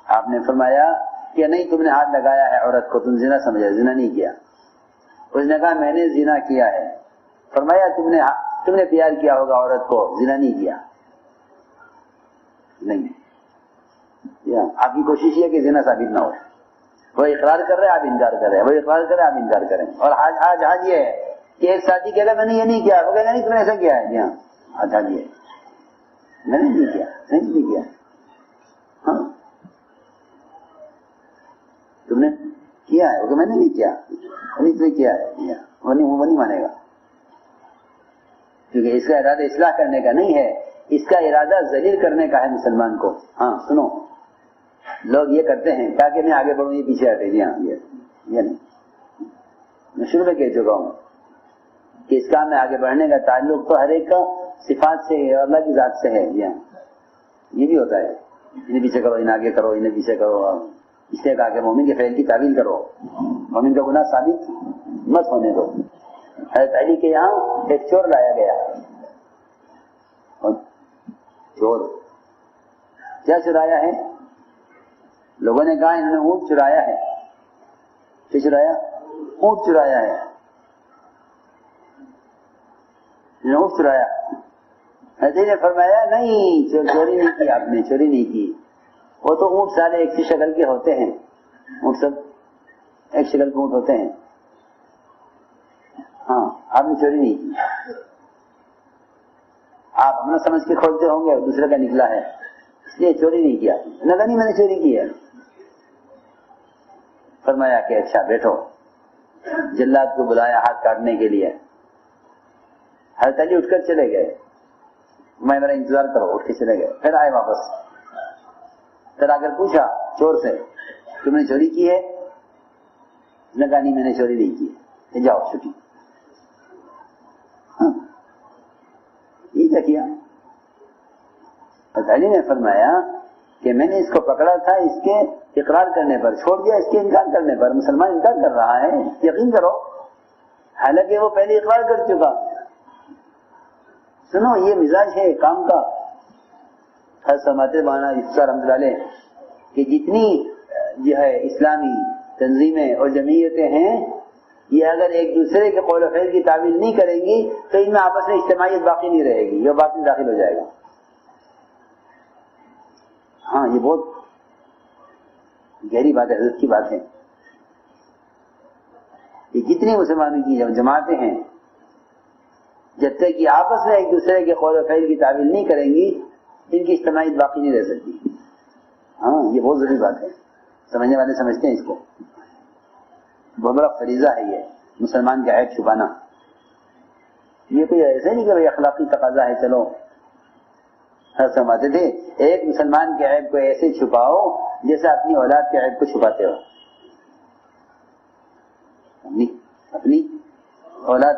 آپ نے فرمایا کہ نہیں تم نے ہاتھ لگایا ہے عورت کو، تم زنا سمجھا، زنا نہیں کیا. اس نے کہا میں نے زنا کیا ہے. فرمایا تم نے پیار کیا ہوگا عورت کو، زنا نہیں کیا. نہیں، آپ کی کوشش یہ کہ زنا ثابت نہ ہو. وہ اقرار کر رہے آپ انکار کر رہے ہیں، وہ اقرار کر رہے آپ انکار کریں. اور آج یہ ہے کہ ایک ساتھی کہے گا میں نے یہ نہیں کیا، وہ کہے گا نہیں تم نے ایسا کیا ہے. جی ہاں آج یہ میں نے نہیں کیا، نہیں کیا. ہاں تم نے کیا ہے، وہ کہ میں نے نہیں کیا، نہیں تم نے کیا ہے. وہ نہیں مانے گا، کیونکہ اس کا ارادہ اصلاح کرنے کا نہیں ہے، اس کا ارادہ ذلیل کرنے کا ہے مسلمان کو. ہاں سنو، لوگ یہ کرتے ہیں تاکہ میں آگے بڑھوں، یہ پیچھے ہٹے. جی ہاں یہ نہیں، میں شروع میں کہہ چکا ہوں کہ اس کام میں آگے بڑھنے کا تعلق تو ہر ایک کا صفات سے اور اللہ کی ذات سے ہے. جی ہاں یہ بھی ہوتا ہے، انہیں پیچھے کرو، انہیں آگے کرو، انہیں پیچھے کرو. اس لیے کہا کہ مومن کے فعل کی تعویل کرو، مومن کا گناہ ثابت مت ہونے دو. حضرت علی کے یہاں ایک چور لایا گیا، اور چور کیا چرایا ہے؟ لوگوں نے کہا انہوں نے اونٹ چرایا ہے. کیا چرایا؟ اونٹ چرایا ہے. اونٹ چرایا. حضرت نے فرمایا نہیں، چوری نہیں کی آپ نے، چوری نہیں کی. وہ تو اونٹ سارے ایک سی شکل کے ہوتے ہیں، اونٹ سب ایک شکل کے اونٹ ہوتے ہیں. ہاں آپ نے چوری نہیں کی، آپ اپنا سمجھ کے کھولتے ہوں گے، دوسرے کا نکلا ہے اس لیے چوری نہیں کیا. لگا نہیں میں نے چوری کی ہے. فرمایا کہ اچھا بیٹھو. جلاد کو بلایا ہاتھ کاٹنے کے لیے. حضرت علی اٹھ کر چلے گئے، میں میرا انتظار کرو، اٹھ کے چلے گئے. پھر آئے واپس، پھر آ کر پوچھا چور سے تم نے چوری کی ہے؟ اس نے کہا نہیں میں نے چوری نہیں کی ہے. جاؤ چھٹی. یہ کیا کیا؟ حضرت علی نے فرمایا کہ میں نے اس کو پکڑا تھا اس کے اقرار کرنے پر، چھوڑ دیا اس کے انکار کرنے پر. مسلمان انکار کر رہا ہے، یقین کرو، حالانکہ وہ پہلے اقرار کر چکا. سنو یہ مزاج ہے کام کا. حضرت فرماتے بانا اس کا رحمت اللہ کہ جتنی جو ہے اسلامی تنظیمیں اور جمعیتیں ہیں، یہ اگر ایک دوسرے کے قول و فعل کی تعویل نہیں کریں گی تو ان میں آپس میں اجتماعیت باقی نہیں رہے گی، یہ باطل داخل ہو جائے گا. ہاں یہ بہت گہری بات ہے، حضرت کی بات ہے. یہ جتنی مسلمانوں کی جماعتیں ہیں، جب تک کہ آپس میں ایک دوسرے کے قول و فعل کی تعویل نہیں کریں گی، ان کی اجتماعیت باقی نہیں رہ سکتی. ہاں یہ بہت ضروری بات ہے، سمجھنے والے سمجھتے ہیں اس کو. بہت بڑا فریضہ ہے یہ مسلمان کا عیب چھپانا. یہ کوئی ایسے نہیں کہ بھائی اخلاقی تقاضا ہے چلو. حضرت فرماتے تھے ایک مسلمان کے عیب کو ایسے چھپاؤ جیسے اپنی اولاد کے عیب کو چھپاتے ہو. اپنی اولاد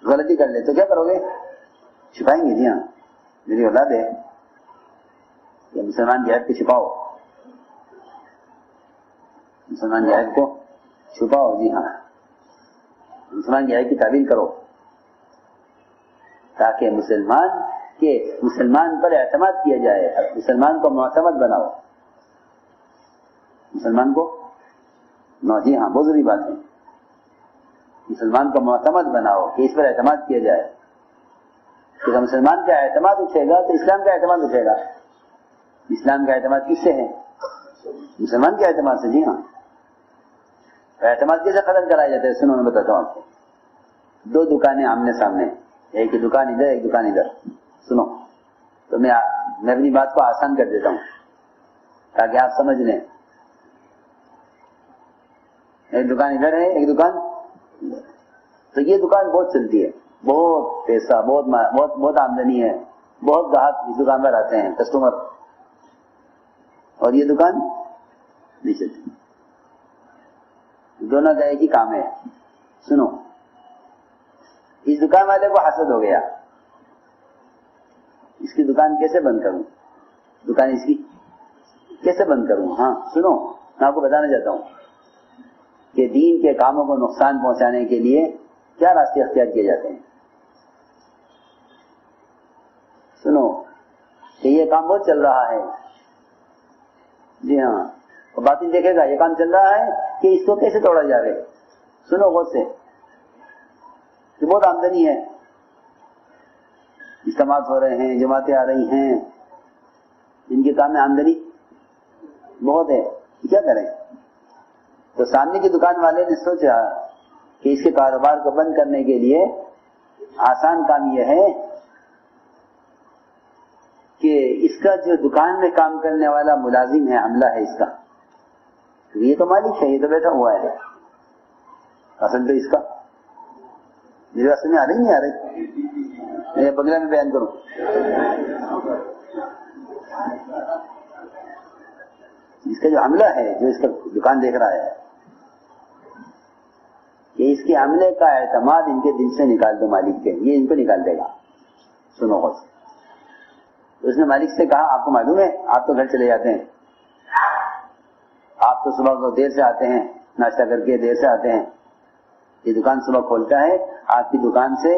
غلطی کر لے تو کیا کرو گے؟ چھپائیں گے. جی ہاں میری اولاد ہے، کہ مسلمان کے عیب کو چھپاؤ، مسلمان کے عیب کو چھپاؤ. جی ہاں مسلمان کے عیب کی تعویل کرو تاکہ مسلمان پر اعتماد کیا جائے. مسلمان کو معتمد بناؤ، مسلمان کو جی ہاں بہت ضروری بات ہے. مسلمان کو معتمد بناؤ کہ اس پر اعتماد کیا جائے. کیونکہ مسلمان کا اعتماد اٹھے گا تو اسلام کا اعتماد اٹھے گا. اسلام کا اعتماد کس سے ہے؟ مسلمان کے اعتماد سے. جی ہاں اعتماد کیسے قدر کرایا جاتا ہے؟ سنو میں بتاتا ہوں آپ کو. دو دکانیں آمنے سامنے، ایک دکان ادھر ایک دکان ادھر. سنو تو میں اپنی بات کو آسان کر دیتا ہوں تاکہ آپ سمجھ لیں. ایک دکان ادھر ہے ایک دکان ادھر. تو یہ دکان بہت چلتی ہے، بہت پیسہ، بہت آمدنی ہے، بہت گاہک اس دکان پر آتے ہیں، کسٹمر. اور یہ دکان نہیں چلتی. دونوں کا ایک ہی کام ہے. سنو اس دکان والے کو حسد ہو گیا، اس کی دکان کیسے بند کروں، دکان اس کی کیسے بند کروں. ہاں سنو میں آپ کو بتانا چاہتا ہوں کہ دین کے کاموں کو نقصان پہنچانے کے لیے کیا راستے اختیار کیے جاتے ہیں. سنو کہ یہ کام بہت چل رہا ہے. جی ہاں اور باطل دیکھے گا یہ کام چل رہا ہے کہ اس کو کیسے توڑا جائے. سنو غور سے کہ بہت آمدنی ہے، اجتماعات ہو رہے ہیں، جماعتیں آ رہی ہیں، ان کے کام میں آمدنی بہت ہے. کیا کریں؟ تو سامنے کی دکان والے نے سوچا کہ اس کے کاروبار کو بند کرنے کے لیے آسان کام یہ ہے کہ اس کا جو دکان میں کام کرنے والا ملازم ہے، عملہ ہے اس کا، یہ تو مالک ہے، یہ تو بیٹھا ہوا ہے، اصل تو اس کا. میری بات سمجھ آ رہی نہیں آ رہی؟ میں بنگلہ میں بیان کروں. اس کا جو عملہ ہے، جو اس کا دکان دیکھ رہا ہے، کہ اس کے عملے کا اعتماد ان کے دل سے نکال دو مالک کے، یہ ان کو نکال دے گا. سنو غور سے. تو اس نے مالک سے کہا آپ کو معلوم ہے آپ تو گھر چلے جاتے ہیں، آپ تو صبح کو دیر سے آتے ہیں، ناشتہ کر کے دیر سے آتے ہیں، یہ دکان صبح کھولتا ہے، آپ کی دکان سے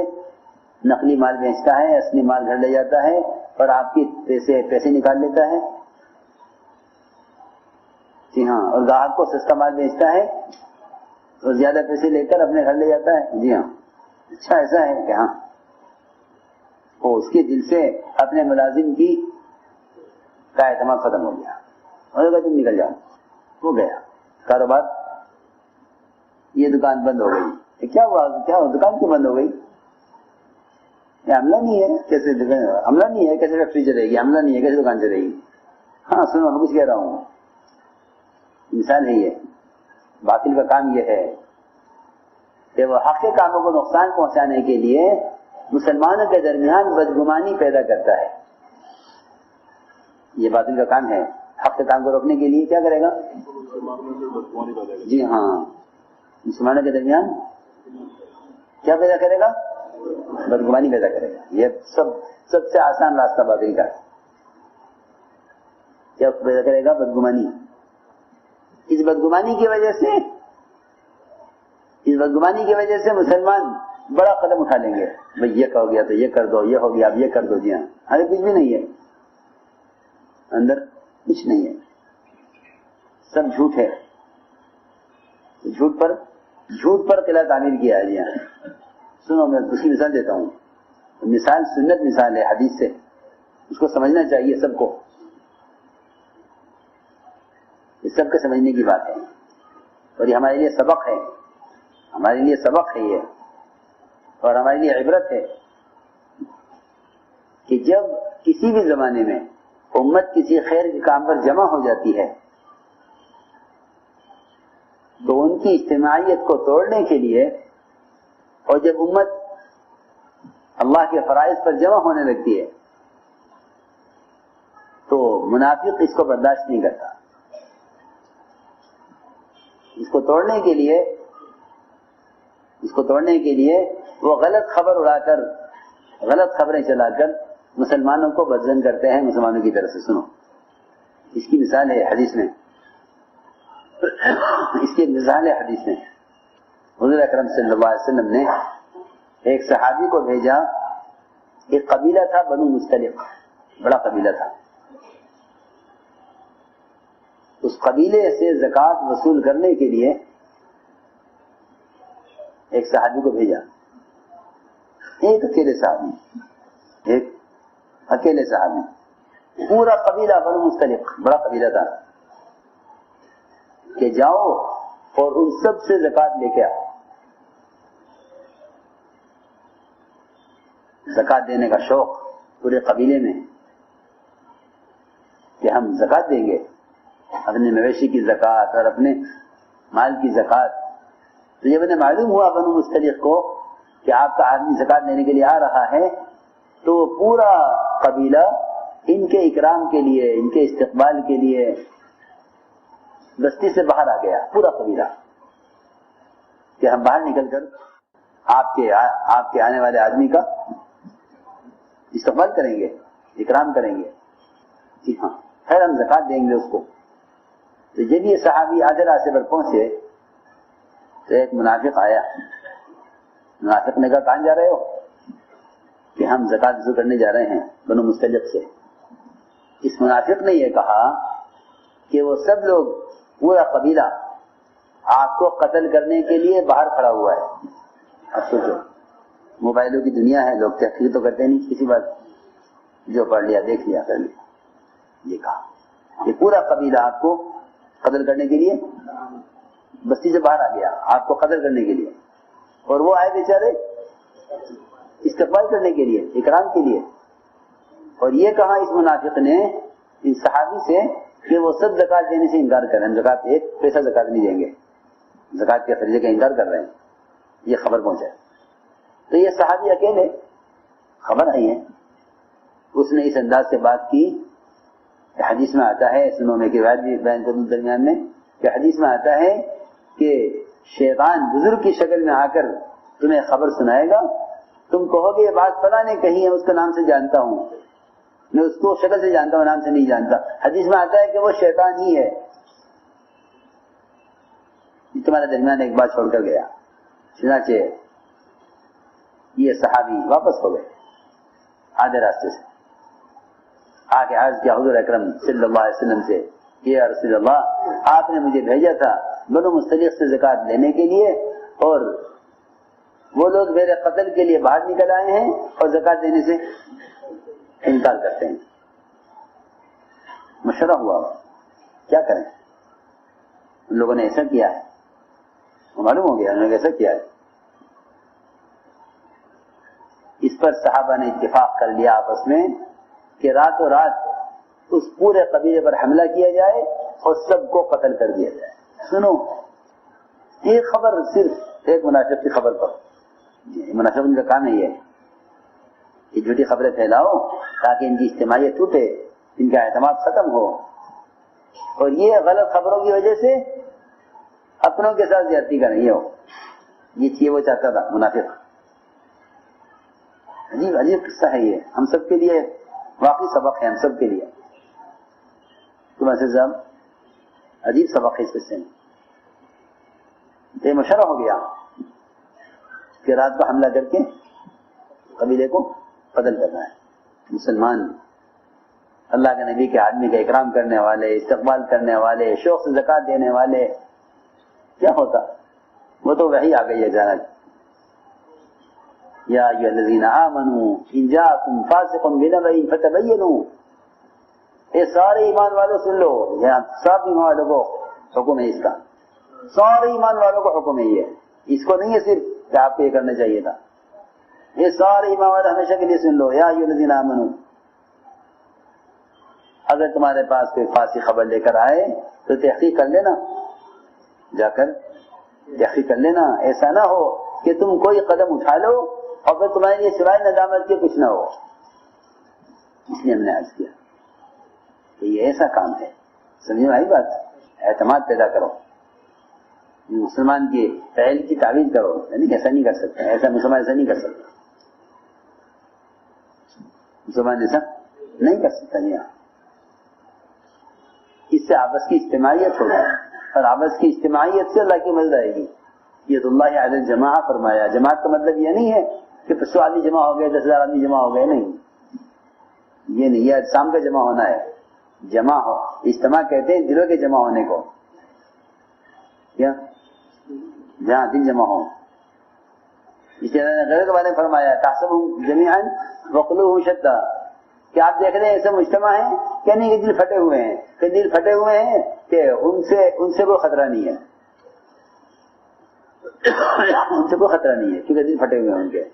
نقلی مال بیچتا ہے، اصلی مال گھر لے جاتا ہے اور آپ کی پیسے نکال لیتا ہے. جی ہاں، اور گاہک کو سستا مال بیچتا ہے اور زیادہ پیسے لے کر اپنے گھر لے جاتا ہے. جی ہاں. اچھا ایسا ہے کہ ہاں وہ اس کے دل سے اپنے ملازم کی کا اعتماد ختم ہو گیا، اور تم نکل جاؤ. وہ گیا کاروبار، یہ دکان بند ہو گئی. کیا ہوا دکان کیوں بند ہو گئی؟ یہ عملہ نہیں ہے، کیسے عملہ نہیں ہے کیسے فیکٹری چلے گی؟ عملہ نہیں ہے کیسے دکان چلے گی؟ ہاں سنو میں کچھ کہہ رہا ہوں. مثال ہے یہ، باطل کا کام یہ ہے کہ وہ حق کے کاموں کو نقصان پہنچانے کے لیے مسلمانوں کے درمیان بدگمانی پیدا کرتا ہے. یہ باطل کا کام ہے. حق کے کام کو روکنے کے لیے کیا کرے گا؟ جی ہاں، مسلمانوں کے درمیان کیا پیدا کرے گا؟ بدگمانی پیدا کرے گا. یہ سب سے آسان راستہ باطل کا ہے. کیا پیدا کرے گا؟ بدگمانی. اس بدگمانی کی وجہ سے مسلمان بڑا قدم اٹھا لیں گے. بھئی یہ ہو گیا تو یہ کر دو، یہ ہو گیا اب یہ کر دو. جی ہاں، ارے کچھ بھی نہیں ہے، اندر کچھ نہیں ہے، سب جھوٹ ہے. جھوٹ پر قلعہ تعمیر کیا ہے. جی ہاں. سنو میں دوسری مثال دیتا ہوں. مثال سنت مثال ہے حدیث سے، اس کو سمجھنا چاہیے سب کو. یہ سب کے سمجھنے کی بات ہے اور یہ ہمارے لیے سبق ہے، یہ اور ہمارے لیے عبرت ہے کہ جب کسی بھی زمانے میں امت کسی خیر کے کام پر جمع ہو جاتی ہے تو ان کی اجتماعیت کو توڑنے کے لیے، اور جب امت اللہ کے فرائض پر جمع ہونے لگتی ہے تو منافق اس کو برداشت نہیں کرتا. اس کو توڑنے کے لیے وہ غلط خبریں چلا کر مسلمانوں کو بدظن کرتے ہیں مسلمانوں کی طرف سے. سنو اس کی مثال ہے حدیث میں. حضور اکرم صلی اللہ علیہ وسلم نے ایک صحابی کو بھیجا. ایک قبیلہ تھا بنو مستلق، بڑا قبیلہ تھا. اس قبیلے سے زکوٰۃ وصول کرنے کے لیے ایک صحابی کو بھیجا. ایک اکیلے صحابی، پورا قبیلہ بنو مستلق بڑا قبیلہ تھا کہ جاؤ اور ان سب سے زکوٰۃ لے کے آؤ. زکوٰۃ دینے کا شوق پورے قبیلے میں کہ ہم زکوٰۃ دیں گے، اپنے مویشی کی زکوٰۃ اور اپنے مال کی زکوٰۃ. تو جب انہیں معلوم ہوا بنو مستلق کو کہ آپ کا آدمی زکوٰۃ دینے کے لیے آ رہا ہے تو پورا قبیلہ ان کے اکرام کے لیے، ان کے استقبال کے لیے بستی سے باہر آ گیا. پورا قبیلہ کہ ہم باہر نکل کر آپ کے آنے والے آدمی کا استقبال کریں گے، اکرام کریں گے. جی ہاں، خیر ہم زکوٰۃ دیں گے اس کو. تو جب یہ صحابی آدھے راستے پر پہنچے تو ایک منافق آیا. منافق نے کہا کہاں جا رہے ہو؟ کہ ہم زکوٰۃ وصول کرنے جا رہے ہیں بنو مستلق سے. اس منافق نے یہ کہا کہ وہ سب لوگ، پورا قبیلہ آپ کو قتل کرنے کے لیے باہر کھڑا ہوا ہے. اب سوچو، موبائلوں کی دنیا ہے، لوگ تحقیق تو کرتے نہیں کسی بات، جو پڑھ لیا دیکھ لیا کر لیا. یہ کہا کہ پورا قبیلہ آپ کو قتل کرنے کے لیے بستی سے باہر آ گیا آپ کو قتل کرنے کے لیے، اور وہ آئے بیچارے استقبال کرنے کے لیے، اکرام کے لیے. اور یہ کہا اس منافق نے اس صحابی سے کہ وہ سب زکات دینے سے انکار کر رہے ہیں، زکات ایک پیسہ زکات نہیں دیں گے، زکات کے فریضے کا انکار کر رہے ہیں. یہ خبر پہنچائے تو یہ صحابی اکیلے خبر آئی ہے، اس نے اس انداز سے بات کی کہ حدیث میں آتا ہے، سنو میں کی روایت بھی بیان کروں درمیان میں، کہ حدیث میں آتا ہے کہ شیطان بزرگ کی شکل میں آ کر تمہیں خبر سنائے گا، تم کہو گے یہ بات فلاں نے کہی ہے، اس کا نام سے جانتا ہوں، میں اس کو شکل سے جانتا ہوں، نام سے نہیں جانتا. حدیث میں آتا ہے کہ وہ شیطان ہی ہے. تمہارے درمیان ایک بات چھوڑ کر گیا. چنانچہ یہ صحابی واپس ہو گئے آدھے راستے سے، آ کے عرض کیا حضور اکرم صلی اللہ علیہ وسلم سے کہ یا رسول اللہ، آپ نے مجھے بھیجا تھا بنو مستلق سے زکات لینے کے لیے، اور وہ لوگ میرے قتل کے لیے باہر نکل آئے ہیں اور زکات دینے سے انکار کرتے ہیں. مشورہ ہوا کیا کریں. ان لوگوں نے ایسا کیا ہے، معلوم ہو گیا انہوں نے ایسا کیا ہے. اس پر صحابہ نے اتفاق کر لیا آپس میں کہ راتوں رات اس پورے قبیلے پر حملہ کیا جائے اور سب کو قتل کر دیا جائے. سنو، ایک خبر صرف ایک منافق کی خبر پر، منافق ان کا کام ہے یہ جھوٹی خبریں پھیلاؤ تاکہ ان کی اجتماعیت ٹوٹے، ان کا اعتماد ختم ہو، اور یہ غلط خبروں کی وجہ سے اپنوں کے ساتھ زیادتی کا نہیں ہو. یہ چیز وہ چاہتا تھا منافق. عجیب عجیب قصہ ہے یہ، ہم سب کے لیے واقعی سبق ہے، ہم سب کے لیے. تمہارے صاحب عجیب سبق ہے اس قصے میں. یہ مشورہ ہو گیا کہ رات کو حملہ کر کے قبیلے کو قتل کرنا ہے. مسلمان اللہ کے نبی کے آدمی کا اکرام کرنے والے، استقبال کرنے والے، شوق سے زکات دینے والے، کیا ہوتا؟ وہ تو وحی آ گئی ہے اچانک. یا ایھا الذین آمنوا ان جاءکم فاسق بنبأ فتبینوا. یہ سارے ایمان والوں سن لو، یہاں سب ایمان والوں کو حکم ہے اس کا، سارے ایمان والوں کو حکم ہے یہ، اس کو نہیں ہے صرف کہ آپ کو یہ کرنا چاہیے تھا، یہ سارے ایمان والے ہمیشہ کے لیے سن لو. یا ایھا الذین آمنوا، اگر تمہارے پاس کوئی فاسق خبر لے کر آئے تو تحقیق کر لینا، جا کر تحقیق کر لینا. ایسا نہ ہو کہ تم کوئی قدم اٹھا لو اور پھر تمہارے لیے سوائے ندامت کے کچھ نہ ہو. اس لیے ہم نے عرض کیا کہ یہ ایسا کام ہے، سمجھ میں آئی بات؟ اعتماد پیدا کرو، مسلمان کے فعل کی تعویذ کرو، یعنی ایسا نہیں کر سکتے، ایسا مسلمان ایسا نہیں کر سکتا، مسلمان ایسا نہیں کر سکتا. نہیں، اس سے آپس کی اجتماعیت ہوگی، اور آپس کی اجتماعیت سے اللہ کی مدد آئے گی. یہ تو اللہ علی الجماع فرمایا. جماعت کا مطلب یہ نہیں ہے کہ 100 آدمی جمع ہو گئے، 10,000 آدمی جمع ہو گئے، نہیں، یہ نہیں، یہ اجسام کا جمع ہونا ہے. جمع ہو، اجتماع کہتے ہیں دلوں کے جمع ہونے کو، کیا جہاں دل جمع ہو. اس لیے اللہ نے غیر کے بارے میں فرمایا تحسبهم جميعا وقلوبهم شتى، کہ آپ دیکھ رہے ہیں ایسے مجتمع ہیں کہ نہیں کہ دل پھٹے ہوئے ہیں، کہ دل پھٹے ہوئے ہیں کہ ان سے کوئی خطرہ نہیں ہے، ان سے کوئی خطرہ نہیں ہے کیونکہ دل پھٹے ہوئے ہیں ان کے.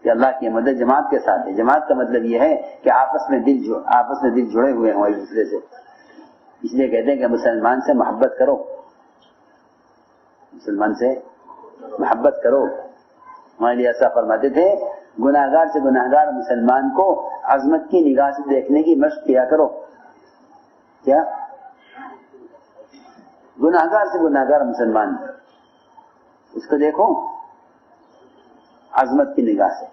کہ اللہ کی مدد جماعت کے ساتھ ہے. جماعت کا مطلب یہ ہے کہ آپس میں دل جڑے ہوئے ہوں ایک دوسرے سے. اس لیے کہتے ہیں کہ مسلمان سے محبت کرو، مسلمان سے محبت کرو. ہمارے لیے ایسا فرماتے تھے گناہگار سے گناہگار مسلمان کو عظمت کی نگاہ سے دیکھنے کی مشق کیا کرو. کیا گناہگار سے گناہگار مسلمان اس کو دیکھو عظمت کی نگاہ سے.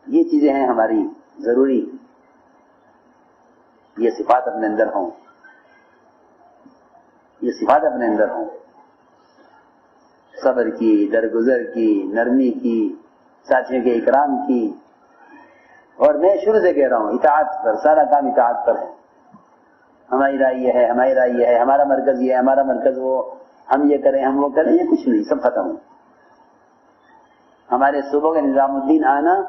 یہ چیزیں ہیں ہماری ضروری، یہ صفات اپنے اندر ہوں، یہ صفات اپنے اندر ہوں، صبر کی، درگزر کی، نرمی کی، ساتھیوں کے اکرام کی. اور میں شروع سے کہہ رہا ہوں اطاعت پر، سارا کام اطاعت پر ہے. ہماری رائے یہ ہے، ہماری رائے یہ ہے، ہمارا مرکز یہ ہے، ہمارا مرکز وہ، ہم یہ کریں ہم وہ کریں، یہ کچھ نہیں، سب ختم ہو. ہمارے صوبوں کا نظام الدین آنا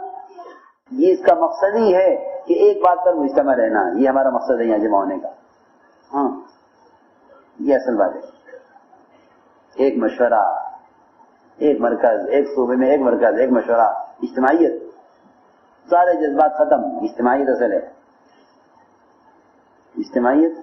یہ اس کا مقصد ہی ہے کہ ایک بات پر مجتمع رہنا، یہ ہمارا مقصد ہے یہاں جمع ہونے کا. ہاں یہ اصل بات ہے. ایک مشورہ، ایک مرکز، ایک صوبے میں ایک مرکز، ایک مشورہ، اجتماعیت، سارے جذبات ختم، اجتماعیت اصل ہے، اجتماعیت